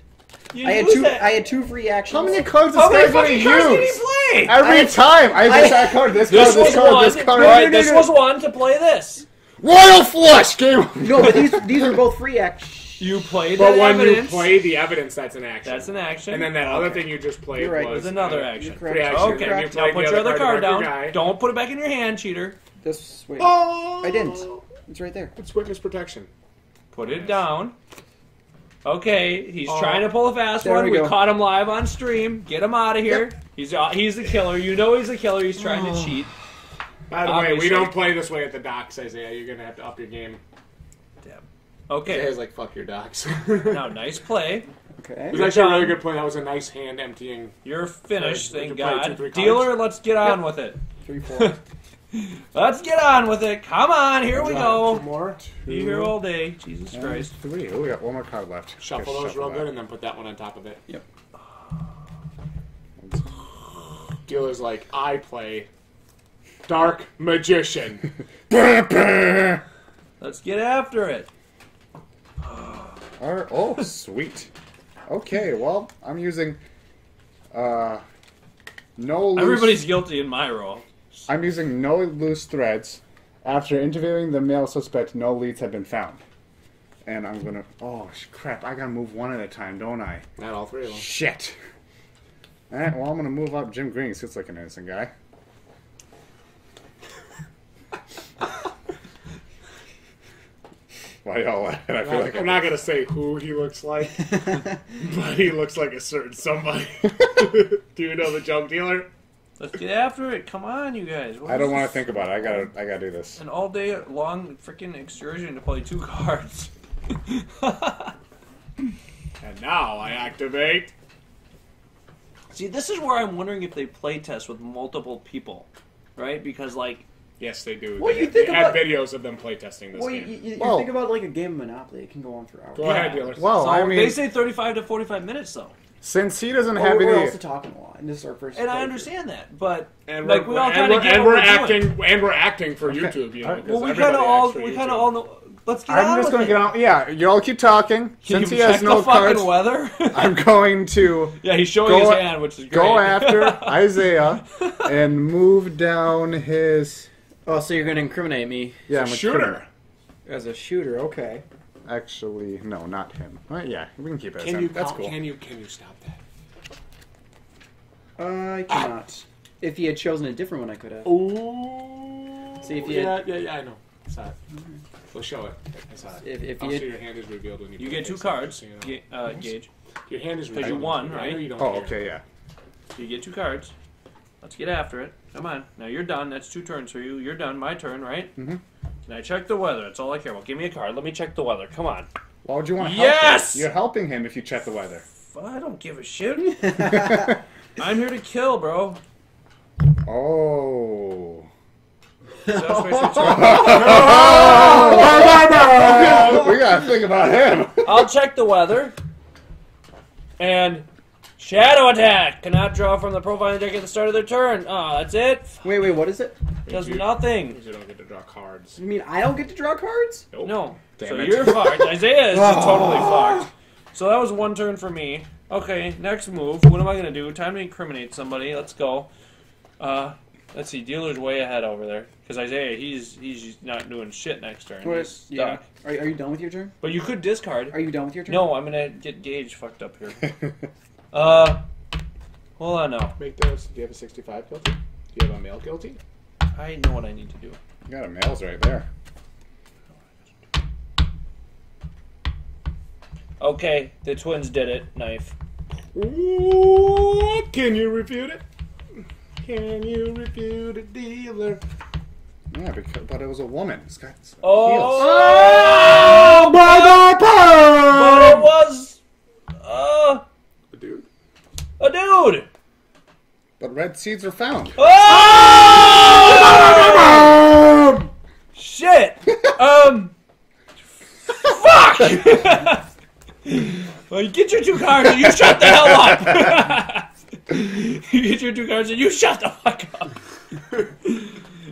You I had lose 2. that. I had 2 free actions. How many cards How is many this guy going fucking to cards did he use? play? Every time! I just that card, this This card, was this card, one. this card. Right, this was one to play this. Royal Flush! Game No, but these are both free actions. You played But the when evidence. you play the evidence, that's an action. That's an action. And then that other Okay. thing you just played You're right. was was another You're action. correct. free action. Okay, And you now played put the your other other card card to mark down. your guy. Don't put it back in your hand, cheater. This wait. Oh! I didn't. It's right there. It's witness protection. Put it down. Okay, he's Oh. trying to pull a fast There one. we We go. caught him live on stream. Get him out of here. Yep. He's the killer. You know he's the killer. He's trying to cheat. By the way, Obviously. we don't play this way at the docks, Isaiah. You're going to have to up your game. Damn. Okay. Isaiah's like, fuck your docks. Now, nice play. Okay. It was actually a really good play. That was a nice hand emptying. You're finished, Right, thank we can play God. 2-3 cards. Dealer, let's get on with it. 3, 4. Let's get on with it. Come on, here we Two go. more. Be here all day. Jesus And Christ. 3. Oh, we got 1 more card left. Shuffle Just those real that. good and then put that one on top of it. Yep. Dealer's like, I play Dark Magician. Let's get after it. Oh, sweet. Okay, well, I'm using no loose. Everybody's guilty in my role. I'm using no loose threads. After interviewing the male suspect, no leads have been found. And I'm gonna. Oh crap! I gotta move one at a time, don't I? Not all 3 of them. Shit. All right. Well, I'm gonna move up Jim Green. He looks like an innocent guy. Why y'all laughing? I feel like I'm not going to say who he looks like, but he looks like a certain somebody. Do you know the junk dealer? Let's get after it. Come on, you guys. What I don't is want this? to think about it. I gotta do this. An all day long freaking excursion to play 2 cards. And now I activate. See, this is where I'm wondering if they play test with multiple people, right? Because like, Yes, they do. Well, they you think they had about- videos of them playtesting this Well, game. you Well- think about like a game of Monopoly. It can go on for hours. Go ahead, dealer. Well, so I mean, they say 35 to 45 minutes though, since he doesn't have We're any. also talking a lot, and this is our first. and I playthrough. understand that, but And like we're, we all and kind we're, of get and what we're we're doing. acting, and we're acting for YouTube. You know, Alright. Well, we everybody kind of all acts for we YouTube. kind of all know, Let's get I'm on just with going it. to get on. Yeah, you all keep talking. Since you he has check no the fucking cards, weather? I'm going to Yeah, he's showing Go his a- hand, which is great. go after Isaiah and move down his. Oh, so you're going to incriminate me Yeah, I'm Shooter. as a shooter? Okay. Actually, no, not him. Yeah, we can keep it as Can him. you That's cool. Can you stop that? I cannot. If he had chosen a different one, I could have. Ooh. See if you yeah, had- yeah, I know. I saw it. We'll show it. I saw it. If I'll you show had- your hand is revealed when you. You put get it two face down, cards, so you know. Gage. Your hand is 'Cause revealed. you won, I know right? you don't Oh, care. okay, yeah. You get two cards. Let's get after it. Come on. Now you're done. That's 2 turns for you. You're done. My turn, right? Mhm. Can I check the weather? That's all I care about. Give me a card. Let me check the weather. Come on. Why would you want to help Yes! him? You're helping him if you check the weather. I don't give a shit. I'm here to kill, bro. Oh. So that's my turn. We gotta think about him. I'll check the weather. And shadow attack. Cannot draw from the profiling deck at the start of their turn. Oh, that's it. Wait, what is it? Does nothing. You don't get to draw cards. You mean I don't get to draw cards? Nope. No. Damn So it. you're fucked. Isaiah is totally fucked. So that was 1 turn for me. Okay, next move. What am I going to do? Time to incriminate somebody. Let's go. Let's see. Dealer's way ahead over there. Because Isaiah, he's not doing shit next turn. He's stuck. Yeah. Are you done with your turn? But you could discard. Are you done with your turn? No, I'm going to get Gage fucked up here. Hold on now. Make those. Do you have a 65 guilty? Do you have a male guilty? I know what I need to do. You got a male's right there. Okay, the twins did it. Knife. Ooh, can you refute it? Can you refute it, dealer? Yeah, but it was a woman. It's got heels. Oh! But it was Dude. a dude. But red seeds are found. Oh! Shit. Fuck. Well, you get your 2 cards and you shut the hell up. You get your 2 cards and you shut the fuck up.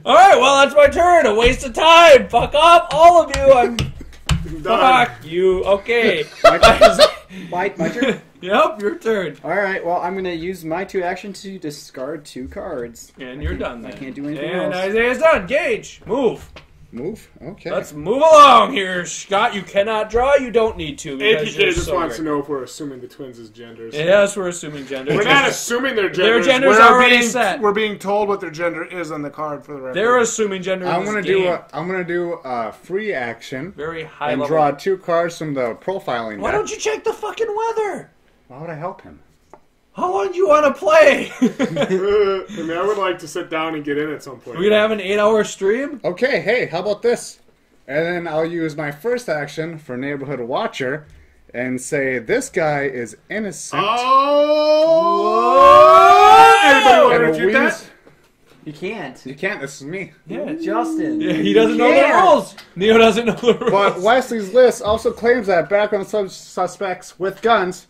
All right, well that's my turn. A waste of time. Fuck up, all of you. I'm fuck you. Okay. My turn? Yep, your turn. Alright, well, I'm going to use my 2 action to discard 2 cards. And you're done. I Then. can't do anything And else. Isaiah's done. Gage, move. Move? Okay. Let's move along here, Scott. You cannot draw. You don't need to. because APK you're just so wants great. to know if we're assuming the twins' genders. Yes, we're assuming gender. We're not assuming their genders. gender's We're already being, set. We're being told what their gender is on the card for the record. They're assuming gender. I'm in gonna this do game. a free action Very high and level. draw 2 cards from the profiling Why deck. don't you check the fucking weather? Why would I help him? How long do you want to play? I mean, I would like to sit down and get in at some point. We're gonna have an 8-hour stream. Okay, hey, how about this? And then I'll use my first action for Neighborhood Watcher and say this guy is innocent. Oh! Anybody want to And refute we- that? You can't. You can't, this is me. Yeah, Justin. yeah, he doesn't know the can't. rules. Neo doesn't know the rules. But Wesley's list also claims that background suspects with guns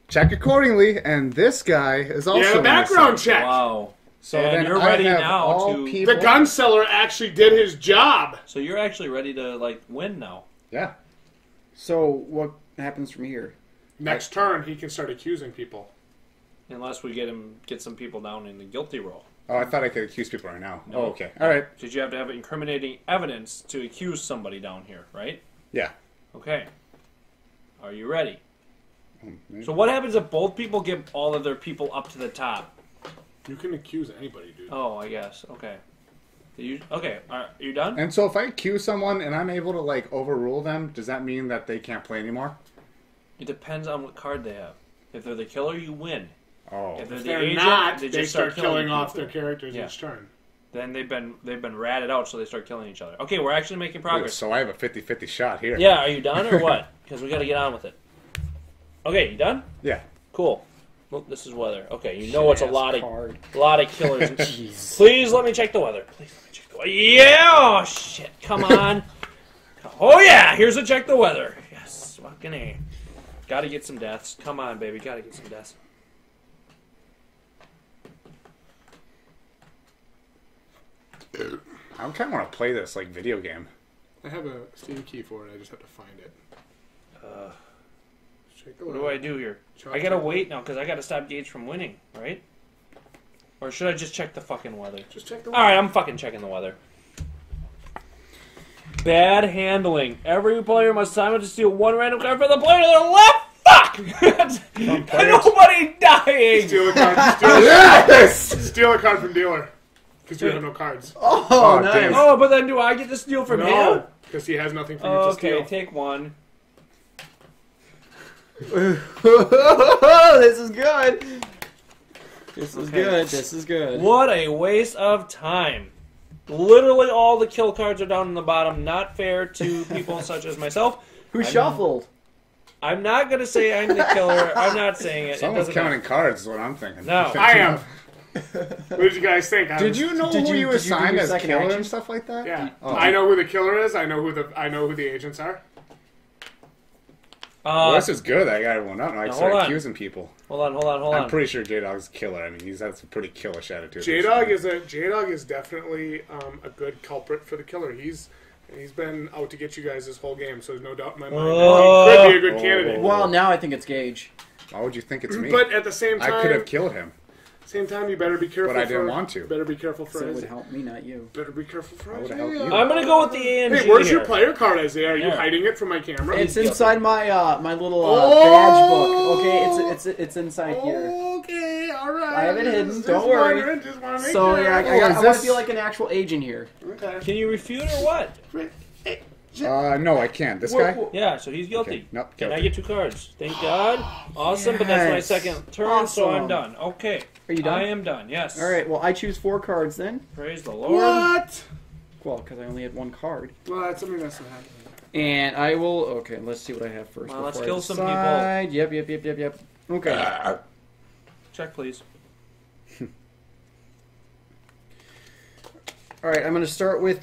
check accordingly, and this guy is also Yeah, background innocent. check. Wow. So And then you're I ready have now all to- people. The gun seller actually did his job. So you're actually ready to like win now. Yeah. So, what happens from here? Next turn, he can start accusing people. Unless we get some people down in the guilty roll. Oh, I thought I could accuse people right now. No. Oh, okay. All right. Because you have to have incriminating evidence to accuse somebody down here, right? Yeah. Okay. Are you ready? Mm-hmm. So what happens if both people get all of their people up to the top? You can accuse anybody, dude. Oh, I guess. Okay. Okay. Are you done? And so if I accuse someone and I'm able to like overrule them, does that mean that they can't play anymore? It depends on what card they have. If they're the killer, you win. Oh. If they're If the they're agent, not, they they just start killing off people. their characters Yeah. each turn. Then they've been ratted out, so they start killing each other. Okay, we're actually making progress. So I have a 50-50 shot here. Yeah, are you done or what? Because we got to get on with it. Okay, you done? Yeah. Cool. Well, this is weather. Okay, you know it's a lot of Card. killers. Please let me check the weather. Please let me check the weather. Yeah! Oh, shit. Come on. Oh, yeah. Here's a check the weather. Yes. Fucking A. Gotta get some deaths. Come on, baby. Gotta get some deaths. I kind of want to play this like video game. I have a Steam key for it. I just have to find it. What do I do here? I gotta wait now because I gotta stop Gage from winning, right? Or should I just check the fucking weather? Just check the weather. Alright, I'm fucking checking the weather. Bad handling. Every player must time it to steal one random card from the player to their left. Fuck! Nobody dying! Steal a card. Steal a card from dealer. Because you have no cards. Oh, nice. damn. Oh, but then do I get to steal from him? No, because he has nothing for you to steal. Okay, take one. This is good. This is good. This is good. What a waste of time. Literally all the kill cards are down in the bottom. Not fair to people such as myself. Who shuffled? I'm not going to say I'm the killer. I'm not saying it. Someone's counting cards is what I'm thinking. No. I am. What did you guys think? Did you know who you assigned as killer and stuff like that? Yeah. Oh. I know who the killer is. I know who the agents are. Well, this is good. I got everyone up. I can start accusing people. Hold on. I'm pretty sure Jdog's a killer. I mean, he's got some pretty killish attitude. Jdog is definitely a good culprit for the killer. He's been out to get you guys this whole game, so there's no doubt in my mind that he could be a good candidate. Well, now I think it's Gage. Why would you think it's me? But at the same time, I could have killed him. Same time, you better be careful. But I didn't want to. Better be careful for So it Isaiah. would help me, not you. Better be careful for would Isaiah. help you. I'm going to go with the AMG Hey, where's here. your player card, Isaiah? Are you There. hiding it from my camera? It's inside my my little badge book. Okay, it's inside here. Okay, all right. I have it hidden. Just Don't worry. wondering, just wanna make So sure. yeah, I is want to this- feel like an actual agent here. Okay. Can you refute or what? No, I can't. This guy? Yeah, so he's guilty. Okay. Nope, Can guilty. I get 2 cards? Thank God. Awesome, but that's my Yes. second turn, so I'm Awesome. done. Okay. Are you done? I am done, yes. All right. Well, I choose 4 cards then. Praise the Lord. What? Well, because I only had 1 card. Well, that's something that's not happening. And I will. Okay, let's see what I have first. Well, let's before I kill some decide. Yep. Okay. Check, please. All right. I'm going to start with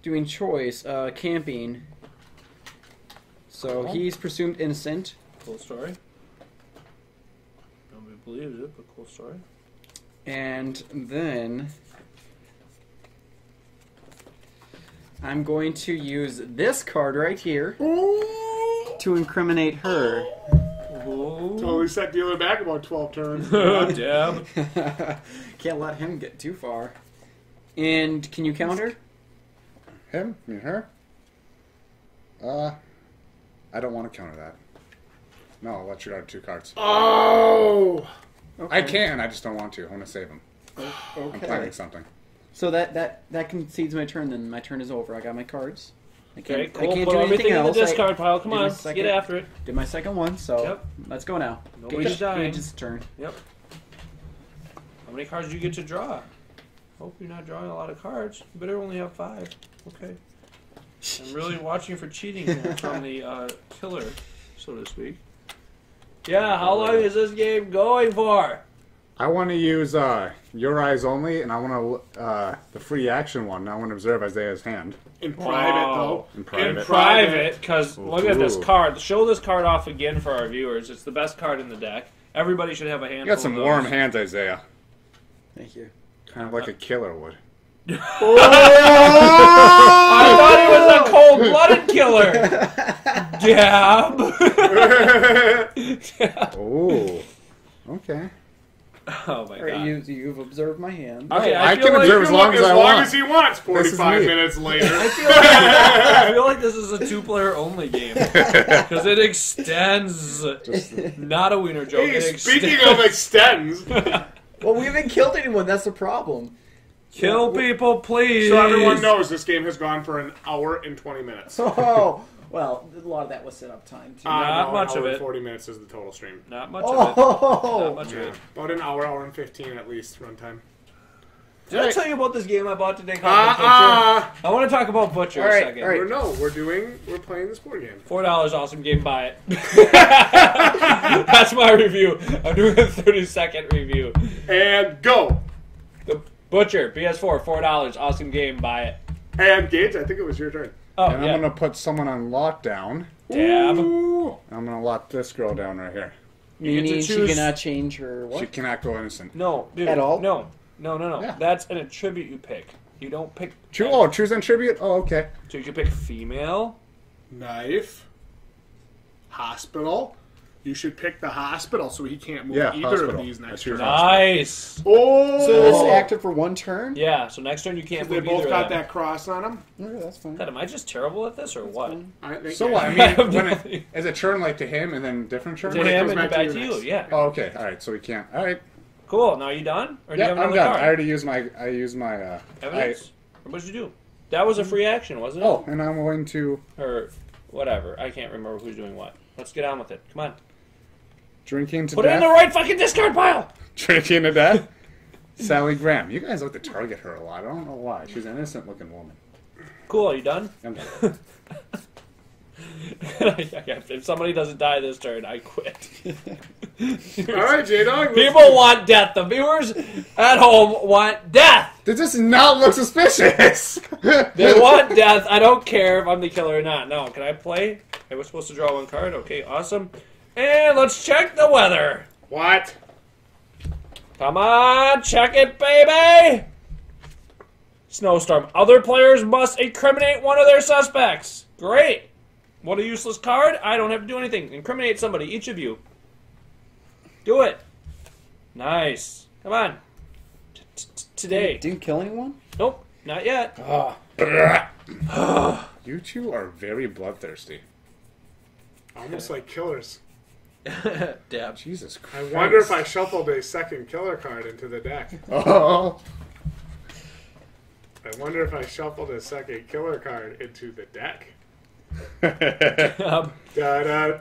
doing choice. Camping. So he's presumed innocent. Cool story. Nobody believes it, but cool story. And then I'm going to use this card right here to incriminate her. Totally set dealer back about 12 turns. Dab. Can't let him get too far. And can you counter? Him? You mean her? I don't want to counter that. No, I'll let you out 2 cards. Oh! Okay. I can, I just don't want to. I want to save him. I'm Okay. planning something. So that concedes my turn. Then my turn is over. I got my cards. Okay, I cool. can't Put do everything anything in the else. discard pile. Come did my on, second- get after it. Did my second one. So Yep. let's go now. Nobody's dying. Gage's turn. Yep. How many cards do you get to draw? Hope you're not drawing a lot of cards. You better only have 5. Okay. I'm really watching for cheating here from the killer, so to speak. Yeah, how long is this game going for? I want to use Your Eyes Only, and I want to the free action one. I want to observe Isaiah's hand. In private, though. In private. Private, because look at this Ooh. card. Show this card off again for our viewers. It's the best card in the deck. Everybody should have a handful You got some of those. warm hands, Isaiah. Thank you. Kind of like a killer would. I thought he was a cold-blooded killer. Dab. Oh. Okay. Oh my All right, god. you've observed my hand. Okay, I feel can like observe as long as I want. As he wants. This is 45 me. minutes later. I feel like this is a 2-player only game because it extends. Not a wiener joke. Hey, it speaking of extends, Well, we haven't killed anyone. That's the problem. kill people, please. so everyone knows this game has gone for an hour and 20 minutes. Oh, well, a lot of that was set up time too. Not No, much an hour of and it. 40 minutes is the total stream. Not much of it. Not Oh, much of Yeah. it. About an hour and 15 at least runtime. Did I tell you about this game I bought today called The Butcher? I want to talk about Butcher All right, a second. all right. We're playing this board game. $4, awesome game, buy it. That's my review. I'm doing a 30-second review. And go. The Butcher, PS4, $4, awesome game, buy it. And Gage, I think it was your turn. Oh, And yeah. I'm going to put someone on lockdown. Dab. And I'm going to lock this girl down right here. You get to meaning she choose- cannot change her She what? cannot go innocent. No, dude. At all? No. Yeah. That's an attribute you pick. You don't pick. Choose and tribute? Oh, okay. So you can pick female. Knife. Hospital. You should pick the hospital so he can't move Yeah, either hospital. of these next That's your turn. Nice. Oh! So this is active for one turn? Yeah. So next turn you can't They move both either got of them. that cross on them. Okay, that's fine. God, am I just terrible at this or what? I think So what? I mean, is it turn like to him and then different turn? To When it him comes and back back to to you you. next. Yeah. Oh, okay. All right. So we can't. All right. Cool. Now are you done? Or do you Yeah, have I'm another done. card? I already used my. Evidence? Or what did you do? That was a free action, wasn't it? Oh, and I'm going to Or whatever. I can't remember who's doing what. Let's get on with it. Come on. drinking to Put it death. in the right fucking discard pile! Drinking to death. Sally Graham. You guys like to target her a lot. I don't know why. She's an innocent-looking woman. Cool, are you done? I'm done. If somebody doesn't die this turn, I quit. All right, Jdog. People want death. The viewers at home want death. Does this not look suspicious? They want death. I don't care if I'm the killer or not. No, can I play? I was supposed to draw one card. Okay, awesome. And let's check the weather. What? Come on, check it, baby. Snowstorm. Other players must incriminate one of their suspects. Great. What a useless card. I don't have to do anything. Incriminate somebody, each of you. Do it. Nice. Come on. Today. Didn't kill anyone? Nope, not yet. You two are very bloodthirsty. Almost like killers. Dab. Jesus I Christ. wonder if I shuffled a second killer card into the deck. Oh. I wonder if I shuffled a second killer card into the deck. Da da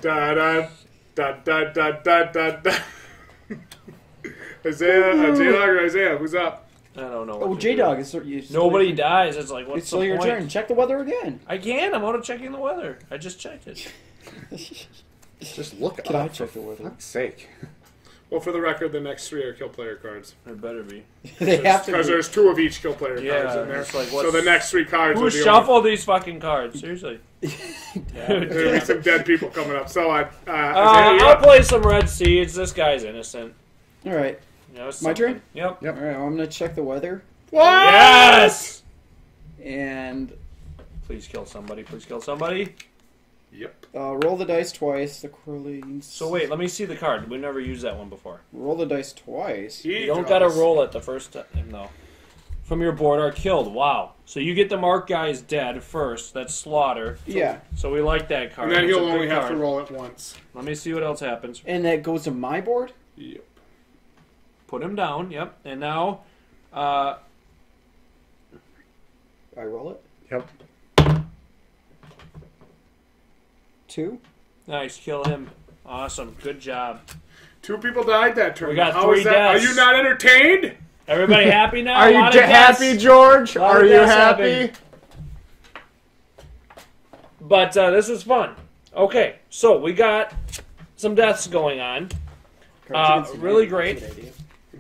da da da da da da da da. Isaiah, Jdog or Isaiah, who's up? I don't know. Oh, what to Jdog do. is you Nobody dies. It's like, what's It's still the your point? turn. Check the weather again. I can. I'm auto checking the weather. I just checked it. Just look Can up. I check the weather? For fuck's sake. Well, for the record, the next three are kill player cards. It better be. They have to. Because Be. there's two of each kill player Yeah, cards in there. it's like, So what's- the next three cards Who are the shuffled these fucking cards? Seriously. There'll be some dead people coming up. So, Isaiah, you're I'll up. play some red seeds. This guy's innocent. All right. You know, it's My something. turn? Yep. Yep. All right. Well, I'm gonna check the weather What? Yes! and Please kill somebody. Please kill somebody. Yep. roll the dice twice. The Corleans. So wait, let me see the card. We've never used that one before. Roll the dice twice. You don't gotta roll it the first time. No. From your board are killed. Wow. So you get the marked guys dead first. That's slaughter. Yeah. So we like that card. And then It's a he'll good only have card. to roll it once. Let me see what else happens. And that goes to my board. Yep. Put him down. Yep. And now, I roll it. Yep. 2. nice. Kill him. Awesome. Good job. Two people died that turn. We got How three is that? Are deaths. you not entertained? Everybody happy now? Are A you lot of deaths. happy, George? Lot of Are you deaths happy? happened. But this was fun. Okay, so we got some deaths going on. Really great.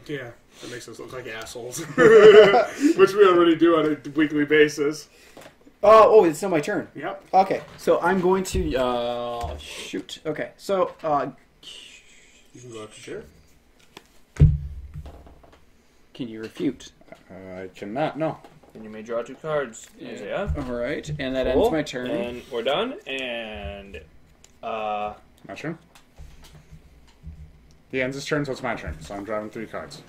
Yeah. That makes us look like assholes. Which we already do on a weekly basis. Oh, it's still my turn. Yep. Okay, so I'm going to shoot. Okay, so You can go up to chair. can you refute? I cannot. No. And you may draw two cards. Yeah. All right, and that Cool. ends my turn. And we're done. And My turn. He ends his turn, so it's my turn. So I'm drawing 3 cards.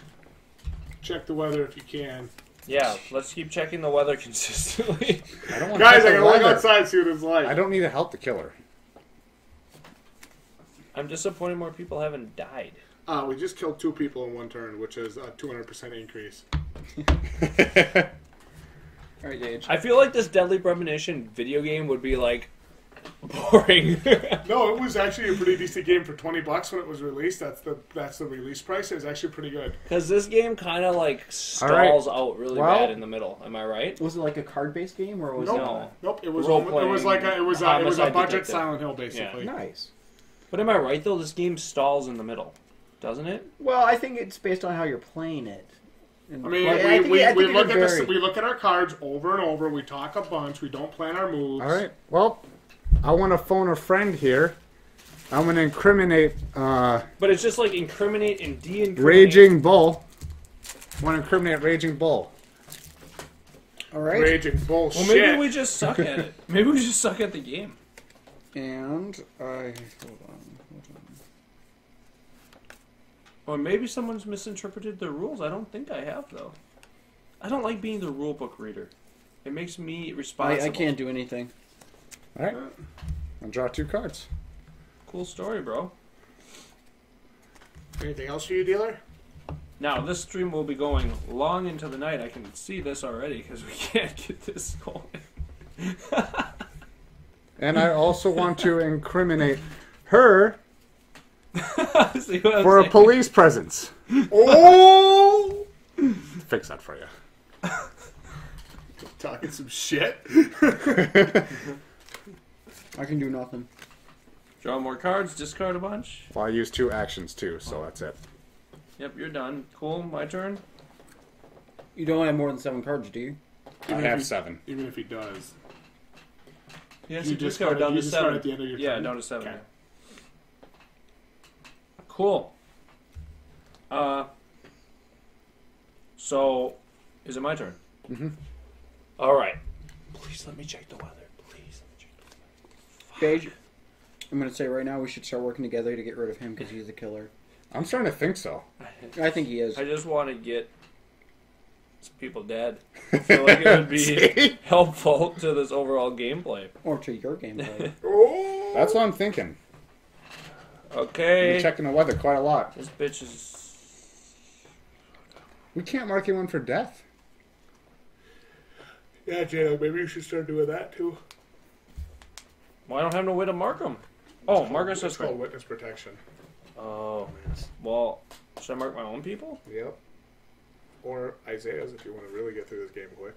Check the weather if you can. yeah, let's keep checking the weather consistently. I don't want to Guys, I check the can look weather. outside and see what it's like. I don't need to help the killer. I'm disappointed more people haven't died. We just killed 2 people in one turn, which is a 200% increase. All right, Gage. I feel like this Deadly Premonition video game would be like boring. No, it was actually a pretty decent game for $20 when it was released. That's the release price. It was actually pretty good. Because this game kind of like stalls out really Well- bad in the middle. Am I right? Was it like a card-based game, or was Nope. it? No. Nope. It was Role-playing, it was like a homicide budget detective. Silent Hill basically. Nice. But am I right though? This game stalls in the middle, doesn't it? Well, I think it's based on how you're playing it. And, I mean, well, I think we it look could at vary. we look at our cards over and over. We talk a bunch. We don't plan our moves. All right. Well, I want to phone a friend here. I'm going to incriminate But it's just like incriminate and de-incriminate. Raging Bull. I want to incriminate Raging Bull. All right. Raging bullshit. Well, maybe we just suck at it. Maybe we just suck at the game. And hold on. Or maybe someone's misinterpreted the rules. I don't think I have, though. I don't like being the rule book reader. It makes me responsible. I can't do anything. All right. I'll draw 2 cards. Cool story, bro. Anything else for you, dealer? Now, this stream will be going long into the night. I can see this already because we can't get this going. And I also want to incriminate her See what I'm for a saying? police presence. Oh! Fix that for you. Talking some shit. I can do nothing. Draw more cards, discard a bunch. Well, I used 2 actions too, so that's it. Yep, you're done. Cool, my turn. You don't have more than 7 cards, do you? I have 7. Even if he does. Yes, You you discard- discard down you to discard 7. at the end of your Yeah, turn? down to 7. Okay. Cool. So, is it my turn? Mm-hmm. All right. Please let me check the weather. Please let me check the weather. Beige, I'm going to say right now we should start working together to get rid of him because he's a killer. I'm starting to think so. I think he is. I just want to get some people dead. I feel like it would be See? helpful to this overall gameplay. Or to your gameplay. Oh! That's what I'm thinking. Okay. You're checking the weather quite a lot. This bitch is... We can't mark anyone for death. Yeah, Jdog, maybe you should start doing that too. Well, I don't have no way to mark them. Oh, mark us It's this way. called witness protection. Oh, well, should I mark my own people? Yep. Or Isaiah's if you want to really get through this game quick.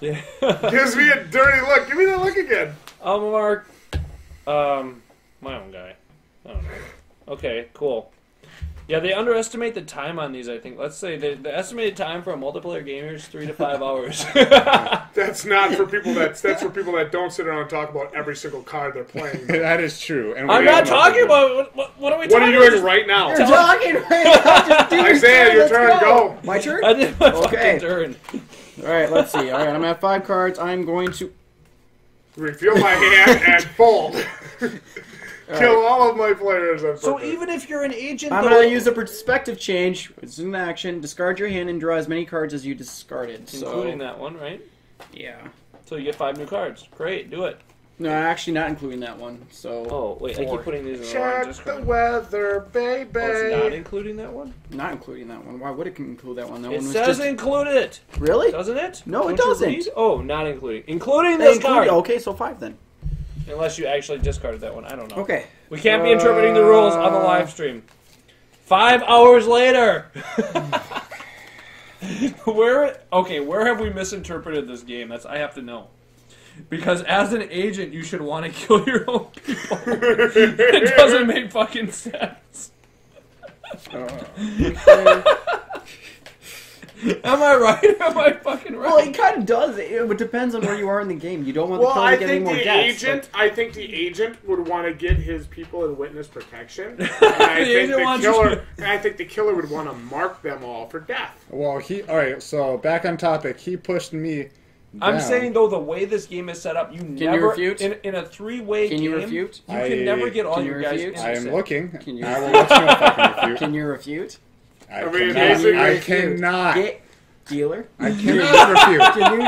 Yeah. Gives me a dirty look. Give me that look again. I'll mark my own guy. I don't know. Okay, cool. Yeah, they underestimate the time on these, I think. Let's say the estimated time for a multiplayer gamer is 3 to 5 hours. That's not for people that's for people that don't sit around and talk about every single card they're playing. That is true. And I'm we not have talking nothing. about... What are we What are talking you about? doing right now? You're talking right now. Just do your Isaiah, turn. your Let's turn. Go. My turn? I did my Okay. fucking turn. Alright, let's see. Alright, I'm going to have 5 cards. I'm going to... Reveal my hand and fold. Kill all of my players on So purpose. even if you're an agent, I'm though, going to use a perspective change. It's an action. Discard your hand and draw as many cards as you discarded. including that one, right? Yeah. So you get 5 new cards. Great, do it. No, actually not including that one. So Oh, wait, I 4. keep putting these in the wrong Check the discard. weather, baby. Oh, it's not including that one? Not including that one. Why would it include that one? That It one was says just... include it, Really? doesn't it? No, it Don't you doesn't. read? Oh, not including. Including They this include- card. Okay, so 5 then. Unless you actually discarded that one. I don't know. Okay. We can't be interpreting the rules on the live stream. 5 hours later. Where have we misinterpreted this game? I have to know. Because as an agent, you should want to kill your own people. It doesn't make fucking sense. Am I right? Am I fucking right? Well, it kind of does. It depends on where you are in the game. You don't want the Well, killer I to get any think more the deaths. agent. I think the agent would want to get his people in witness protection. And I think agent the wants killer. And I think the killer would want to mark them all for death. Well, all right, so back on topic. He pushed me I'm down. saying though the way this game is set up, you you never refute? in a 3-way Can game. you refute? You can never get all Can your you guys refute? I am innocent. looking. Can you I will let you know if I can refute. Can you refute? I mean, cannot. basically- I cannot. Dealer? I cannot refute. Can you?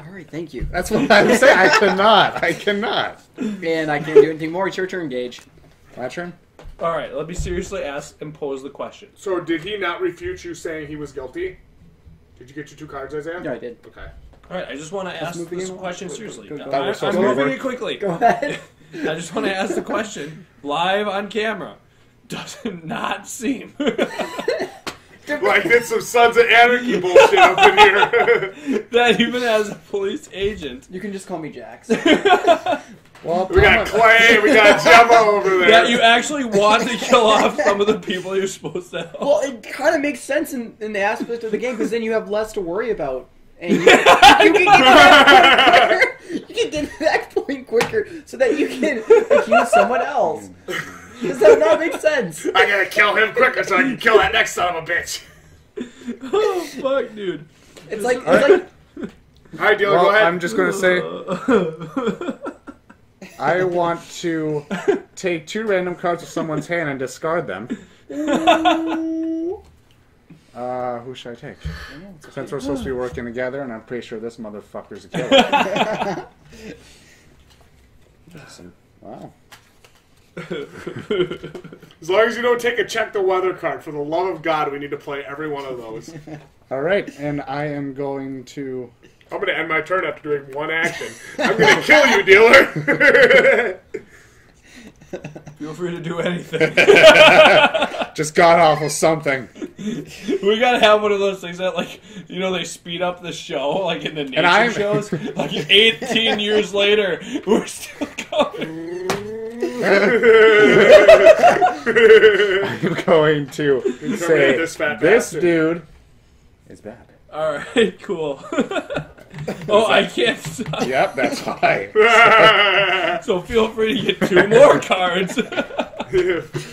Alright, thank you. That's what I'm saying. I cannot. I cannot. And I can't do anything more. It's your turn, Gage. My turn? All right, let me seriously ask and pose the question. So did he not refute you saying he was guilty? Did you get your 2 cards, Isaiah? Yeah, I did. Okay. All right, I just want to ask move the this game on. question seriously. Go, go, That I'm was supposed to moving work. it quickly. Go ahead. I just want to ask the question live on camera. Does it not seem Like it's some Sons of Anarchy bullshit up in here. that even as a police agent, You can just call me Jax. Well, We got Clay, we got Gemma over there. that you actually want to kill off some of the people you're supposed to help? Well, it kind of makes sense in the aspect of the game because then you have less to worry about. And you can get to that point quicker so that you can accuse someone else. Does that not make sense? I gotta kill him quicker so I can kill that next son of a bitch. Oh fuck, dude. It's like All right, dealer, go ahead. I'm just going to say, I want to take 2 random cards of someone's hand and discard them. Who should I take? Since we're supposed to be working together, and I'm pretty sure this motherfucker's a killer. Wow. As long as you don't take a check the weather card, for the love of God, we need to play every one of those. All right, and I am going to... I'm going to end my turn after doing one action. I'm going to kill you, dealer. Feel free to do anything. Just got off of something. We gotta have one of those things that, like, you know, they speed up the show, like in the nature shows. Like 18 years later, we're still going. I'm going to say this dude is bad. All right, cool. Oh, I can't stop. Yep, that's why. So feel free to get 2 more cards.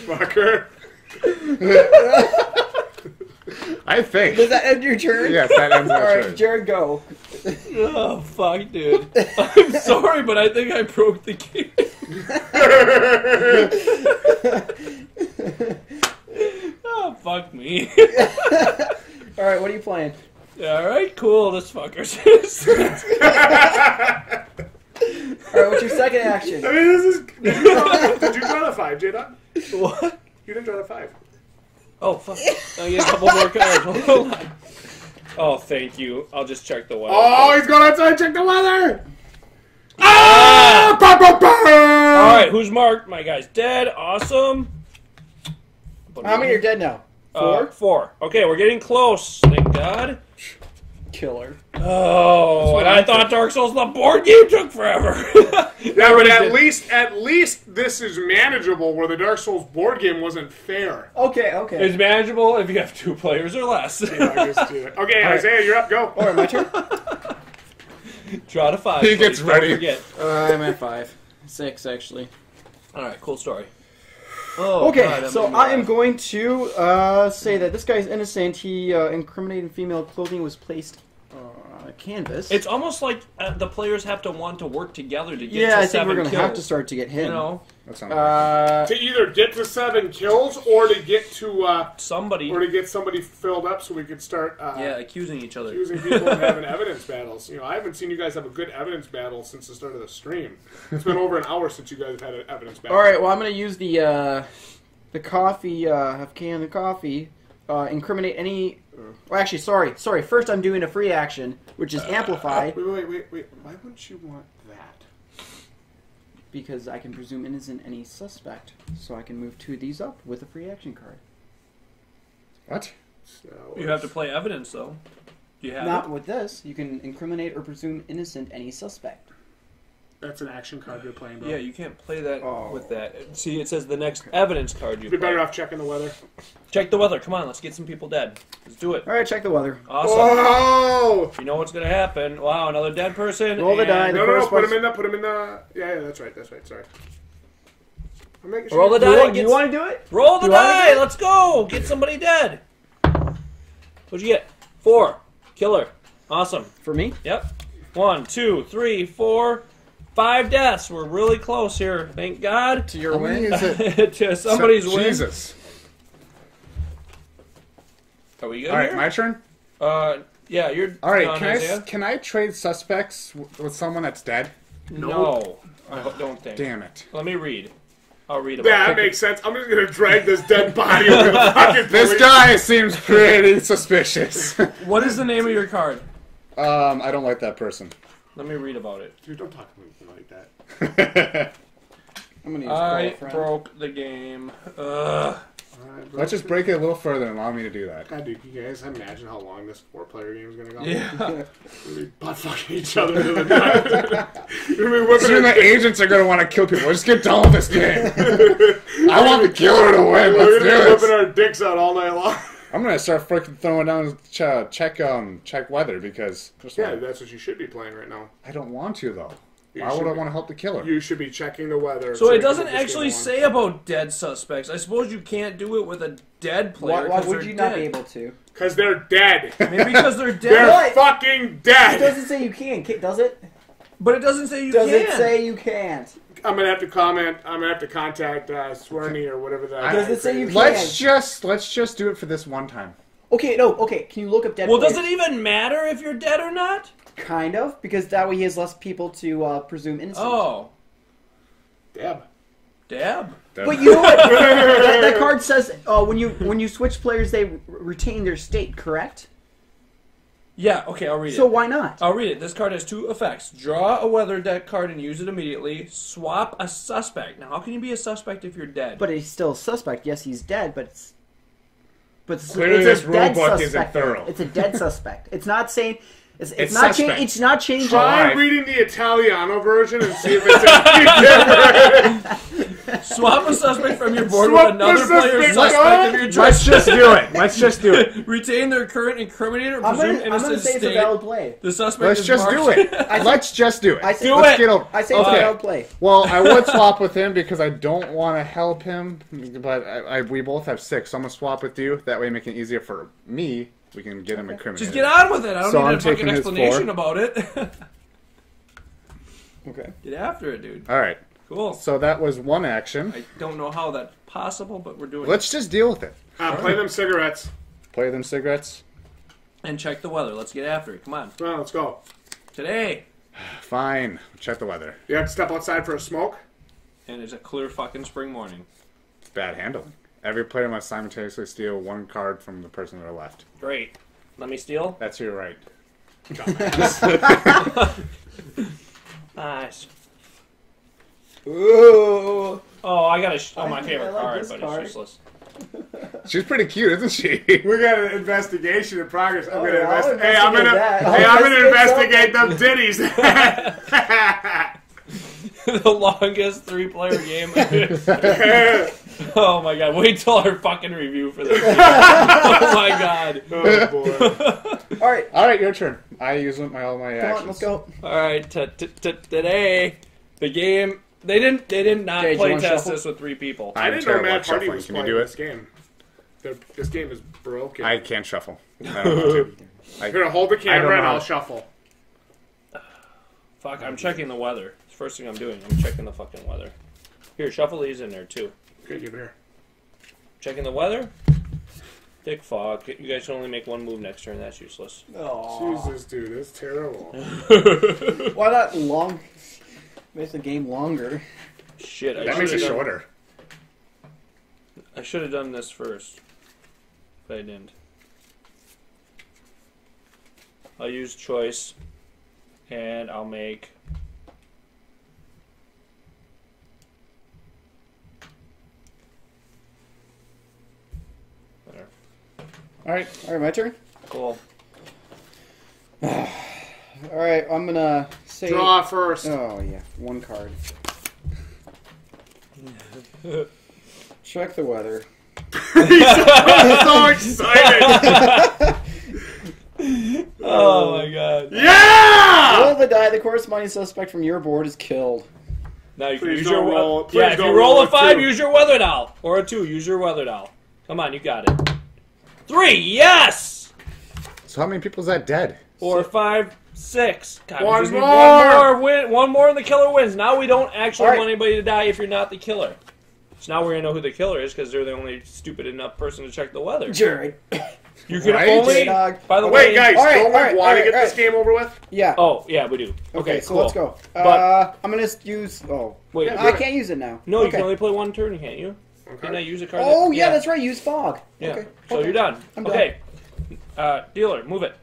Fucker. I think. Does that end your turn? Yes, that ends my Alright, turn. Jared, go. Oh, fuck, dude. I'm sorry, but I think I broke the game. Oh, fuck me. Alright, what are you playing? Alright, cool. This fucker's Alright, what's your second action? I mean, this is... Did you draw the 5, Jdog? What? You didn't draw the 5. Oh, fuck. I get a couple more cards. Hold on. Oh, thank you. I'll just check the weather. Oh, he's going outside. Check the weather. Ah! Ah! Alright, who's marked? My guy's dead. Awesome. How many are dead now? 4? 4. Okay, we're getting close. Thank God. Killer. Oh, and I thought Dark Souls the board game took forever. Yeah, but at least this is manageable. Where the Dark Souls board game wasn't fair. Okay. It's manageable if you have 2 players or less. Okay, Isaiah, you're up. Go. Alright, my turn? Draw to 5. He gets please, ready. Don't forget. I'm at 5. 6, actually. Alright, cool story. Oh, Okay, God, so I am going to say that this guy's innocent. He incriminated female clothing was placed on a canvas. It's almost like the players have to want to work together to get yeah, to I 7 think we're going to kills. have to start to get him. You know, That sounds right. To either get to 7 kills or to get to somebody. or to get somebody filled up so we could start accusing each other. accusing people and having evidence battles. You know, I haven't seen you guys have a good evidence battle since the start of the stream. It's been over an hour since you guys have had an evidence battle. All right, well, I'm going to use the coffee, half can of coffee, incriminate any... Well, actually, sorry. First, I'm doing a free action, which is amplify. Wait. Why wouldn't you want that? Because I can presume innocent any suspect, so I can move 2 of these up with a free action card. What? So You have to play evidence, though. Do you have Not it? with this. You can incriminate or presume innocent any suspect. that's an action card you're playing, bro. Yeah, you can't play that Oh. with that. See, it says the next evidence card you You'd be play. better off checking the weather. Check the weather. Come on, let's get some people dead. Let's do it. All right, check the weather. Awesome. Oh! You know what's going to happen. Wow, another dead person. Roll the and- die. No, first put one's- him in the... Yeah, that's right, sorry. I'm making sure Roll the Do you, die. want, do you want to do it? Roll the Do you wanna die. do it? Let's go. Get somebody dead. What'd you get? 4. Killer. Awesome. For me? Yep. 1, 2, 3, 4, 5 deaths. We're really close here. Thank God. To your How many win? is it? To somebody's win. Jesus. Are we good All right, here? my turn? Yeah, you're All right, done, can Isaiah. can I trade suspects with someone that's dead? No. I don't think. Damn it. Let me read. I'll read about Yeah, it. that makes sense. I'm just gonna drag this dead body over the fucking This police. guy seems pretty suspicious. What is the name of your card? I don't like that person. Let me read about it. Dude, don't talk to me like that. I'm going to use I girlfriend. broke the game. Ugh. Let's just break it a little further and allow me to do that. God, dude, you guys imagine how long this 4-player game is gonna go? Yeah. We'll be butt fucking each other to the night. We'll be whipping Soon our the agents are gonna want to kill people. Just get done with this game. I want the killer to win. We're Let's gonna be do whipping it. our dicks out all night long. I'm gonna start freaking throwing down check weather because first of Yeah, all, that's what you should be playing right now. I don't want to though. Why would I want to help the killer? You should be checking the weather. So it you can doesn't get this actually game say about dead suspects. I suppose you can't do it with a dead player. Why 'cause would they're you not dead. be able to? because they're dead. Maybe because they're dead. They're What? fucking It dead. doesn't say you can, does it? But it doesn't say you Does can. it say you can't? I'm gonna have to comment. I'm gonna have to contact Swerney or whatever that. Does it say you can? Let's just do it for this one time. Okay, no, okay. Can you look up dead Well, players? does it even matter if you're dead or not? Kind of, because that way he has less people to presume innocent. Oh. Deb. Dab. But you know what? that card says when you switch players, they retain their state, correct? Yeah, okay, I'll read it. So why not? I'll read it. This card has 2 effects. Draw a weather deck card and use it immediately. Swap a suspect. Now, how can you be a suspect if you're dead? But he's still a suspect. Yes, he's dead, but it's Clearly it's this a rule dead book isn't suspect. thorough. It's a dead suspect. It's not saying it's suspect. it's not changing. Try Alright. reading the Italiano version and see if it's any different. Swap a suspect from your board Swap with another the player's suspect, suspect of your choice. Let's just do it. Let's just do it. Retain their current incriminator or I'm presumed gonna innocent say it's a state. valid play. The suspect Let's is just marked. do it. Let's just do it. I say Do Let's it. get over. I say it's a Okay. valid play. Well, I would swap with him because I don't want to help him, but we both have 6, so I'm gonna swap with you. That way, make it easier for me. We can get him incriminated. Just get on with it. I don't So need I'm a fucking taking his explanation 4. about it. Okay. Get after it, dude. All right. Cool. So that was one action. I don't know how that's possible, but we're doing Let's just deal with it. Play them cigarettes. Play them cigarettes. it. And check the weather. Let's get after it. Come on. Well, let's go. Today. Fine. Check the weather. You have to step outside for a smoke. And it's a clear fucking spring morning. Bad handling. Every player must simultaneously steal 1 card from the person to their left. Great. Let me steal. That's your right. Nice. Ooh. Oh, I got my I favorite like card, this but card. it's useless. She's pretty cute, isn't she? We got an investigation in progress. I'm gonna I'll investigate. Hey, I'm gonna. that. Hey, I'll I'm gonna investigate them titties. The longest 3-player game. Oh my god! Wait till our fucking review for this. Oh my god! Oh boy. All right. All right, your turn. I use all my Come actions. on, let's go. All right, today the game they did not Jay, do you play wanna test shuffle? this with 3 people. I I'm didn't know terrible Matt at Hardy shuffling. was Can you playing do this it? game. This game is broken. I can't shuffle. I don't know to. You're gonna hold the I don't camera and know. I'll shuffle. Fuck! I'm checking the weather. It's the first thing I'm doing. I'm checking the fucking weather. Here, shuffle these in there too. Okay, give it here. Checking the weather. Thick fog. You guys can only make 1 move next turn. That's useless. Jesus, dude, that's terrible. Why not long? Makes the game longer. Shit! That makes it shorter. I should have done this first, but I didn't. I'll use choice, and I'll make. There. All right. All right, my turn. Cool. All right, I'm gonna say. Draw first. Oh yeah, 1 card. Check the weather. So excited! Oh my god! Yeah! Roll the die. The corresponding suspect from your board is killed. Now you can Please use your don't roll- please yeah. If you don't roll roll a a 5, 2. use your weather doll, or a 2, use your weather doll. Come on, you got it. 3, yes. So how many people is that dead? 4, 5, 6. God, we One just need more! one more and the killer wins. Now we don't actually All right. want anybody to die if you're not the killer. So now we're going to know who the killer is because they're the only stupid enough person to check the weather. Jared. You can Right? only... Jdog. By the Wait, way... guys, All right, don't we all right, want all to right, get all this right. game over with? Yeah. Oh, yeah, we do. Okay, so cool. let's go. But- I'm gonna use. Oh, Wait, I can't use it now. No, you okay. can only play 1 turn, can't you? Okay. Didn't I use a card? Oh yeah, that's right. Use fog. Yeah. Okay. So okay. you're done. I'm done. Okay. Dealer, move it.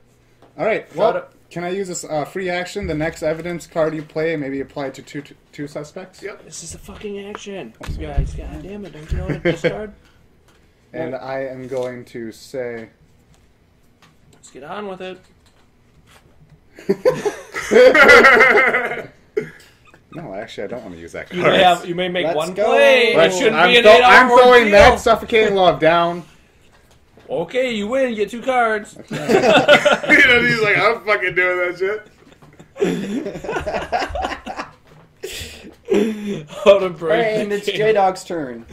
All right. Got Well, it. can I use this free action? The next evidence card you play, maybe apply it to two suspects. Yep. This is a fucking action. You guys, god damn it, don't you know what this card? And I am going to say. Let's get on with it. No, actually, I don't want to use that You card. may make Let's 1 go. play. It Let's- shouldn't I'm be an throw- 8-hour I'm throwing ordeal. that suffocating love down. Okay, you win. You get 2 cards. He's like, I'm fucking doing that shit. How to break And the it's game. Jdog's turn.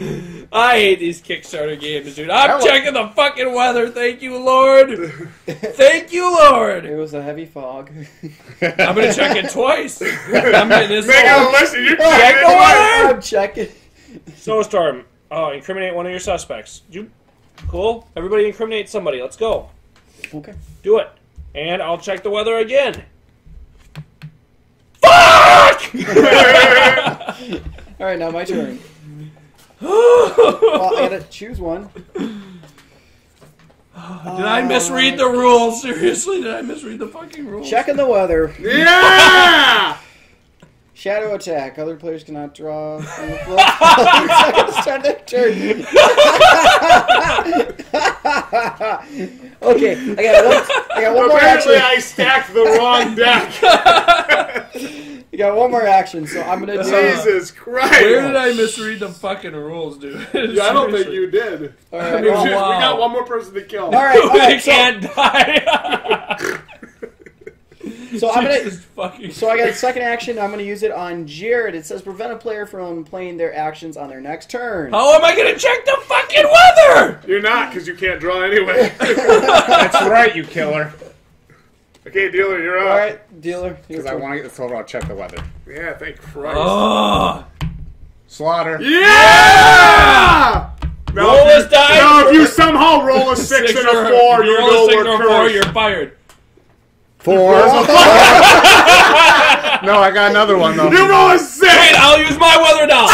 I hate these Kickstarter games, dude. I'm checking the fucking weather. Thank you, Lord. Thank you, Lord. It was a heavy fog. I'm gonna check it twice. I'm getting this Make one. a listen. You're Check the checking weather. I'm checking. Snowstorm. Oh, incriminate one of your suspects. Cool. Everybody incriminate somebody. Let's go. Okay. Do it. And I'll check the weather again. Fuck! Alright, now my turn. Well, I gotta choose one. Did I misread the rules? Seriously, did I misread the fucking rules? Checking the weather. Yeah! Shadow attack. Other players cannot draw from the floor. Seconds start their turn. Okay, I got one more action. Apparently, I stacked the wrong deck. I got one more action, so I'm gonna do. Jesus Christ! Where did I misread the fucking rules, dude? Yeah, I don't think you did. All right, mean, well, We wow. got one more person to kill. all right. They can't die. So I'm gonna. Jesus fucking So I got a second action. I'm gonna use it on Jared. It says prevent a player from playing their actions on their next turn. How am I gonna check the fucking weather? You're not, because you can't draw anyway. That's right, you killer. Okay, dealer, you're up. All right, dealer. your Because I turn. want to get this over. I'll check the weather. Yeah, thank Christ. Oh. Slaughter. Yeah! Roll this die. Now, if you somehow roll a 6 and a 4, you roll know a 6 we're or 4, cursed. you're fired. 4. No, I got another one though. You roll a 6! Wait, I'll use my weather now.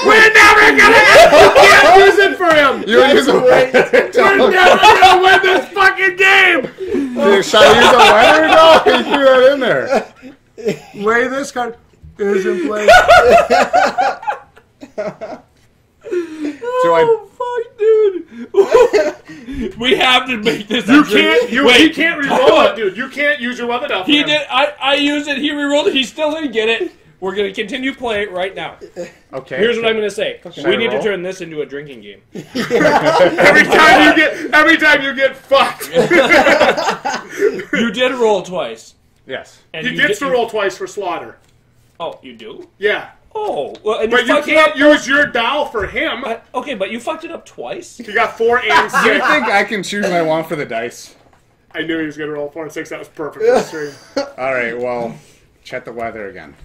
We're never gonna you can't use it for him! You use a weather. We're never gonna win this fucking game! Dude, should I use a weather? No, you threw that in there. Way this card is in play. Fuck, dude. We have to make this. You can't, Wait, he can't re-roll it, dude. You can't use your weather down for He him. did. I used it. He re-rolled it. He still didn't get it. We're gonna continue playing right now. Okay. Here's what I'm gonna say. Should We I need to roll? turn this into a drinking game. Every time you get fucked. You did roll twice. Yes. And He you gets did- to roll twice for slaughter. Oh, you do? Yeah. Oh, well, and But you fucked it can't up. use your doll for him. Okay, but you fucked it up twice. You got 4 and 6. Do you think I can choose what I want for the dice? I knew he was going to roll 4 and 6. That was perfect for the stream. All right. Well, check the weather again.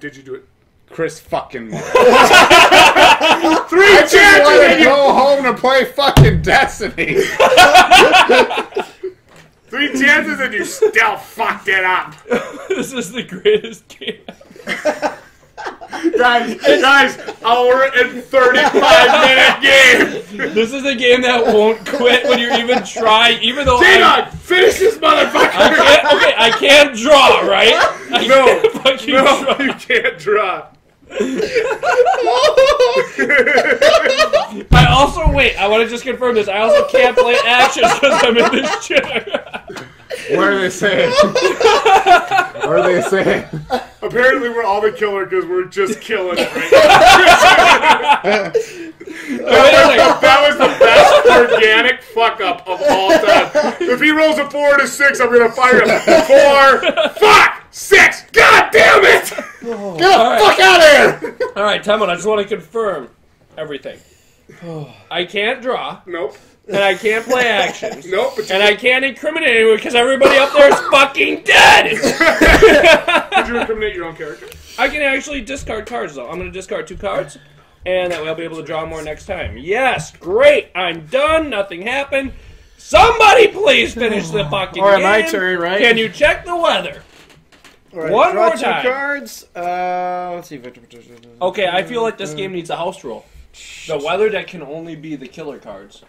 Did you do it? Chris fucking Moore. 3 I just chances want and to you... go home to play fucking Destiny. 3 chances and you still fucked it up. This is the greatest game. Guys, hour and 35-minute game. This is a game that won't quit when you even try, even though Jdog, finish this motherfucker. I can't draw, right? I can't fucking draw. You can't draw. I also, wait, I want to just confirm this. I also can't play actions because I'm in this shit. What are they saying? What are they saying? Apparently, we're all the killer because we're just killing it right now. That was the best organic fuck up of all time. If he rolls a 4 and a 6, I'm gonna fire him. 4, fuck, 6. God damn it! Get the fuck out of here! All right, time out. I just want to confirm everything. I can't draw, Nope. and I can't play actions. Nope. But And I can't incriminate anyone because everybody up there is fucking dead! did you incriminate your own character? I can actually discard cards, though. I'm going to discard 2 cards, and that way I'll be able to draw more next time. Yes, great. I'm done. Nothing happened. Somebody please finish the fucking All right, game. my turn, right? Can you check the weather? All right, One draw more 2 time. cards. Let's see. Okay, I feel like this game needs a house rule. The weather deck can only be the killer cards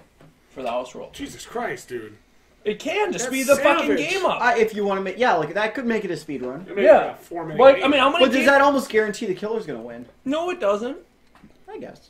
for the house rule. Jesus Christ, dude. It can to That's speed the fucking savage. game up. If you want to make, like that could make it a speed run. Yeah. 4-minute Like, game. I mean, how many But does games? that almost guarantee the killer's gonna win? No, it doesn't. I guess.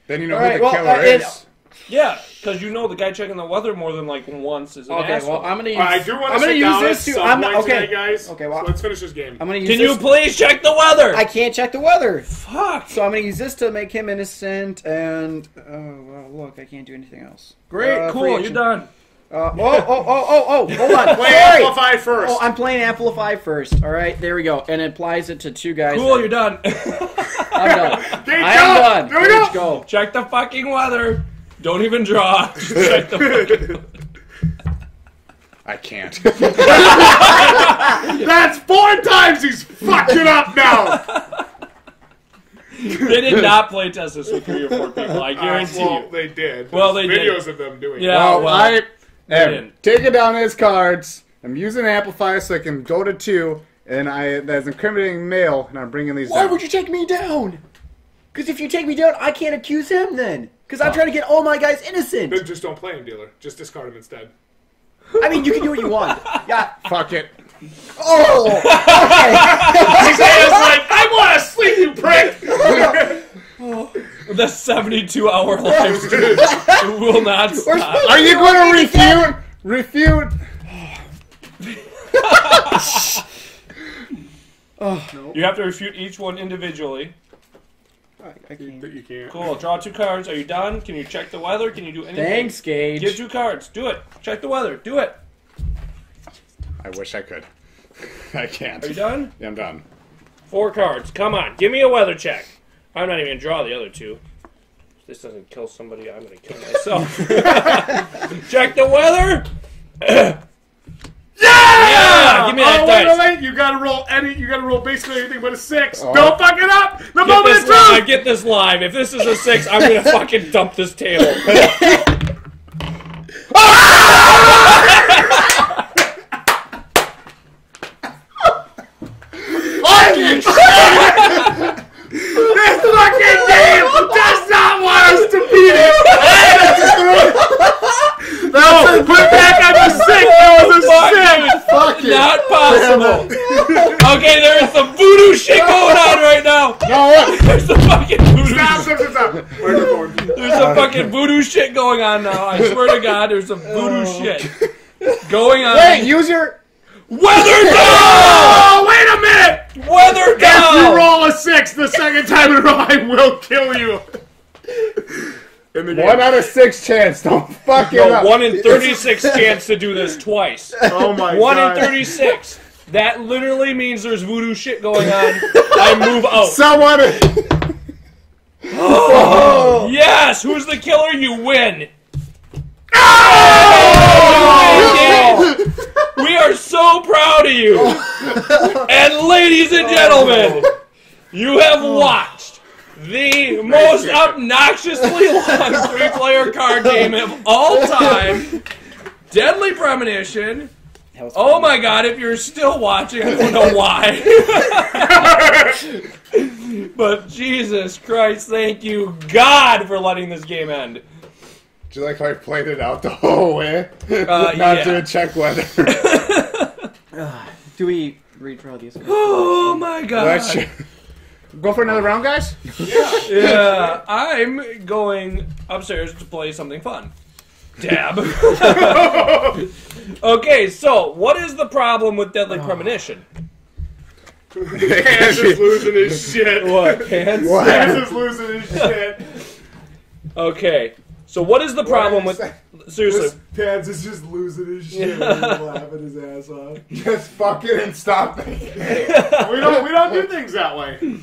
Then you know All who right, the well, killer is. Yeah, because you know the guy checking the weather more than like once is an Okay, asshole. well, I'm gonna use. I do want I'm to gonna sit use down this at to. some I'm point okay, today, guys. Okay, well, So let's finish this game. I'm gonna use. Can this you please check the weather? I can't check the weather. Fuck. So I'm gonna use this to make him innocent, and oh well, look, I can't do anything else. Great, Free cool, action. you're done. Hold on. Play Sorry. Amplify first. Oh, I'm playing Amplify first. All right, there we go. And it applies it to 2 guys. Cool, you're done. I'm done. Gage, I'm go. done. There we Gage, go. Check the fucking weather. Don't even draw. Just check the weather. I can't. That's 4 times he's fucking up now. They did not play test this with 3 or 4 people. I guarantee Well, you. they did. Well, they There's did. videos of them doing Yeah. Well, I am didn't. taking down his cards. I'm using an amplifier so I can go to 2, and that's incriminating mail, and I'm bringing these Why down. would you take me down? Because if you take me down, I can't accuse him then. Because I'm trying to get all my guys innocent. Then just don't play him, dealer. Just discard him instead. I mean, you can do what you want. Yeah. Fuck it. Oh! Okay. Isaiah's like, I want to sleep, you prick! The 72-hour live stream will not stop. Are you going to refute? You have to refute each one individually. I can't. That you can't. Cool. Draw 2 cards. Are you done? Can you check the weather? Can you do anything? Thanks, Gage. Get 2 cards. Do it. Check the weather. Do it. I wish I could. I can't. Are you done? Yeah, I'm done. 4 cards. Come on. Give me a weather check. I'm not even going to draw the other 2. If this doesn't kill somebody, I'm going to kill myself. Check the weather. Yeah! Give me that dice. Wait. You gotta roll basically anything but a 6. Oh. Don't fuck it up! The Get moment this is live. truth! Get this live. If this is a 6, I'm going to fucking dump this table. This fucking game does not want us to beat it! No! Put back on the 6! That was a 6! Fuck it. Not possible. Okay, there is some voodoo shit going on right now. No, There's some fucking voodoo. Stop. Microphone. There's some fucking voodoo shit going on now. I swear to God, there's some voodoo shit going on. wait, use your... Weather down! Oh, wait a minute! Weather If down! you roll a 6 the second time in a row, I will kill you. In the game. 1 out of 6 chance. Don't fuck it No, up. 1 in 36 chance to do this twice. Oh my 1 god. in 36. That literally means there's voodoo shit going on. I move out. Someone... Yes! Who's the killer? You win. We are so proud of you. And ladies and gentlemen, you have watched the most obnoxiously long 3-player card game of all time, Deadly Premonition. Oh my god, if you're still watching, I don't know why. But Jesus Christ, thank you, God, for letting this game end. Do you like how I played it out the whole way? Not yeah. to check weather. Do we redraw these? Oh my god. Go for another round, guys? Yeah, I'm going upstairs to play something fun. Dab. Okay, so what is the problem with Deadly Premonition? Pants is losing his shit. What, pants? What? Pants is losing his shit. Okay, so what is the problem with... Seriously. Pants is just losing his shit. Laughing his ass off. Just fuck it and stop it. We don't do things that way.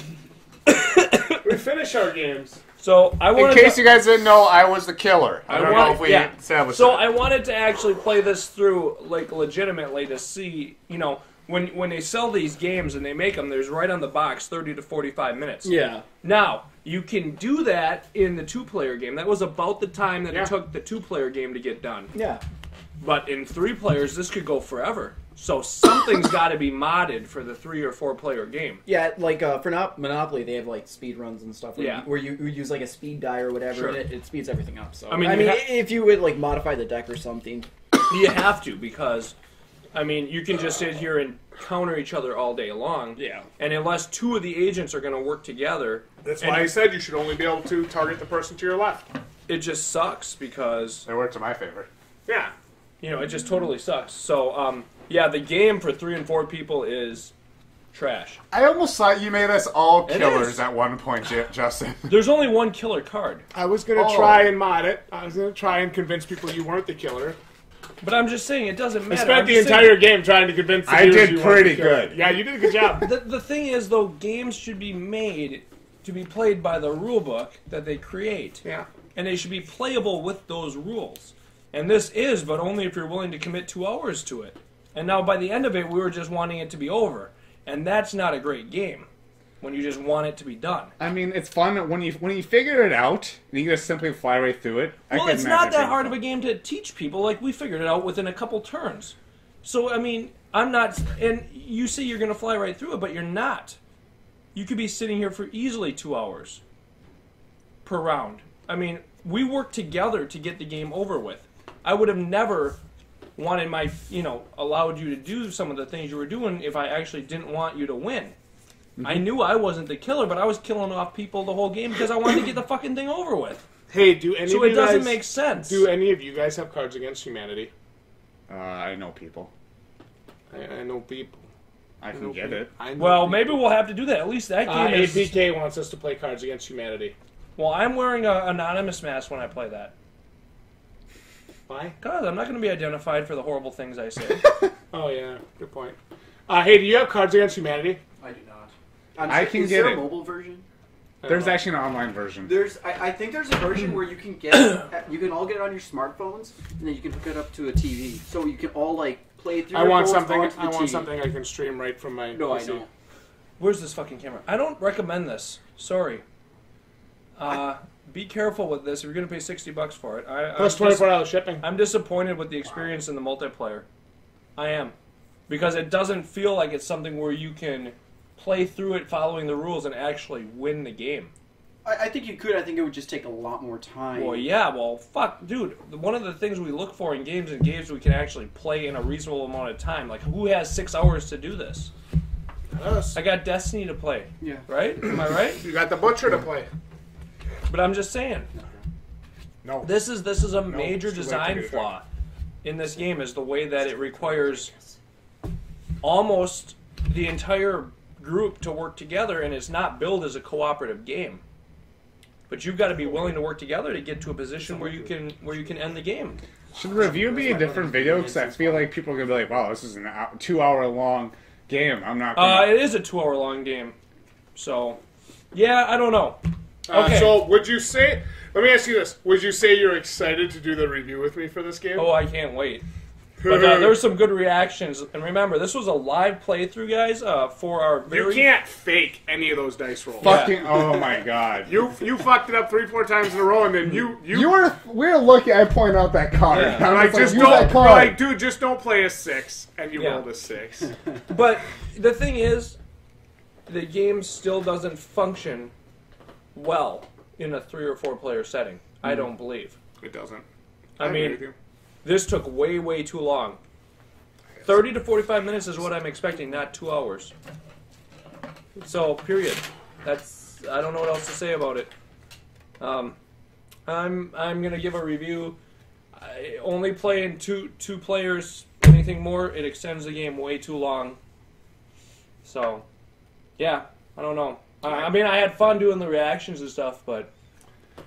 We finish our games. So I In wanted case to... you guys didn't know, I was the killer. I don't know if we established So that. I wanted to actually play this through, like, legitimately to see, you know, when they sell these games and they make them, there's right on the box 30 to 45 minutes. Yeah. Now, you can do that in the 2-player game. That was about the time that Yeah. it took the 2-player game to get done. Yeah. But in 3 players, this could go forever. So something's got to be modded for the 3 or 4-player game. Yeah, like for Monopoly, they have like speed runs and stuff. Where you use like a speed die or whatever, Sure. and it speeds everything up. So I mean, if you would like modify the deck or something, You have to, because, I mean, you can just sit here and counter each other all day long. Yeah. And unless 2 of the agents are going to work together... That's and why I said you should only be able to target the person to your left. it just sucks, because, It worked in my favor. Yeah. you know, it just totally sucks. So, yeah, the game for 3 and 4 people is trash. I almost thought you made us all It killers is. at one point, Justin. There's only 1 killer card. I was going to try and mod it. I was going to try and convince people you weren't the killer. But I'm just saying, it doesn't I matter. spent the entire game trying to convince the I viewers did you wanted pretty to kill it. good. Yeah, you did a good job. The thing is, though, games should be made to be played by the rule book that they create. Yeah. And they should be playable with those rules. And this is, but only if you're willing to commit 2 hours to it. And now by the end of it, we were just wanting it to be over. And that's not a great game, when you just want it to be done. I mean, it's fun when you figure it out and you just simply fly right through it. Well, it's not that hard of a game to teach people. Like, we figured it out within a couple turns. So, I mean, I'm not... And you say you're going to fly right through it, but you're not. You could be sitting here for easily 2 hours per round. I mean, we worked together to get the game over with. I would have never wanted my... allowed you to do some of the things you were doing if I actually didn't want you to win. Mm-hmm. I knew I wasn't the killer, but I was killing off people the whole game because I wanted to get the fucking thing over with. Hey, do any of you So it doesn't guys, make sense. Do any of you guys have Cards Against Humanity? I know people. I know people. I can get it. Well, maybe we'll have to do that. At least that game is... APK wants us to play Cards Against Humanity. Well, I'm wearing an anonymous mask when I play that. Why? God, I'm not going to be identified for the horrible things I say. Oh, yeah. Good point. Hey, do you have Cards Against Humanity? I do not. I can is get there it. a mobile version? There's actually an online version. I think there's a version where you can get you can all get it on your smartphones, and then you can hook it up to a TV, so you can all like play through. I want onto something. the I want TV. something I can stream right from my. No, PC. I know. Where's this fucking camera? I don't recommend this. Sorry. Be careful with this if you're going to pay $60 for it. Plus $24 shipping. I'm disappointed with the experience in the multiplayer. I am. Because it doesn't feel like it's something where you can play through it following the rules and actually win the game. I think you could. I think it would just take a lot more time. Well, yeah, well, fuck, dude. One of the things we look for in games we can actually play in a reasonable amount of time. Like, who has 6 hours to do this? Us. I got Destiny to play. Yeah. Right? Am I right? You got the Butcher to play. But I'm just saying. No. This is a major it's too late to design do that. flaw in this game, is the way that it requires almost the entire group to work together, and it's not billed as a cooperative game. But you've got to be willing to work together to get to a position where you can end the game. Should the review be a different video? Because I feel like people are going to be like, wow, this is a 2 hour long game. I'm not gonna... It is a 2 hour long game. So, yeah, I don't know. Okay. So, would you say... Let me ask you this. Would you say you're excited to do the review with me for this game? Oh, I can't wait. But there's some good reactions. And remember, this was a live playthrough, guys, for our very... You can't fake any of those dice rolls. Fucking, oh my god. You fucked it up 3-4 times in a row, and then We were lucky I pointed out that card. Yeah. I'm like, just just use don't, that card. like, dude, just don't play a 6, and you Yeah. rolled a 6. But the thing is, the game still doesn't function well in a 3 or 4 player setting. I don't believe. It doesn't. I agree mean, with you. this took way, way too long. 30 to 45 minutes is what I'm expecting, not 2 hours. So, period. I don't know what else to say about it. I'm gonna give a review. Only playing two players. Anything more, it extends the game way too long. So, yeah, I don't know. I mean, I had fun doing the reactions and stuff, but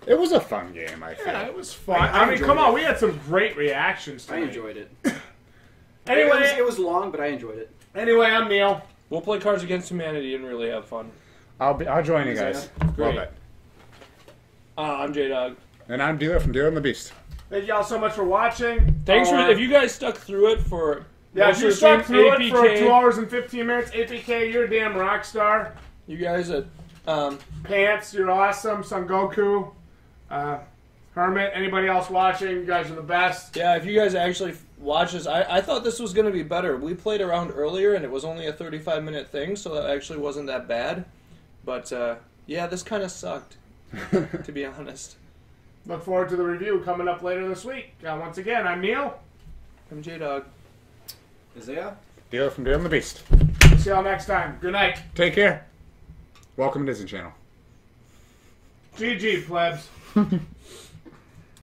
It was a fun game, I feel. Yeah, it was fun. I I mean, enjoyed come on, it. we had some great reactions I tonight. enjoyed it. Anyway, it was long, but I enjoyed it. anyway, I'm Neil. we'll play Cards Against Humanity and really have fun. I'll join you guys. Great. Love it. I'm Jdog. And I'm Dealer from Dealer and the Beast. Thank y'all so much for watching. Thanks for if you guys stuck through it for Yeah, most if you of the stuck stream, through it for APK, 2 hours and 15 minutes, APK, you're a damn rock star. you guys Pants, you're awesome. Son Goku, Hermit, anybody else watching, you guys are the best. yeah, if you guys actually watch this, I thought this was going to be better. We played around earlier and it was only a 35-minute thing, so that actually wasn't that bad. But yeah, this kind of sucked, to be honest. Look forward to the review coming up later this week. Once again, I'm Neil. I'm Jdog. Isaiah? Dealer from Dealer and the Beast. See y'all next time. Good night. Take care. Welcome to Disney Channel. GG, plebs.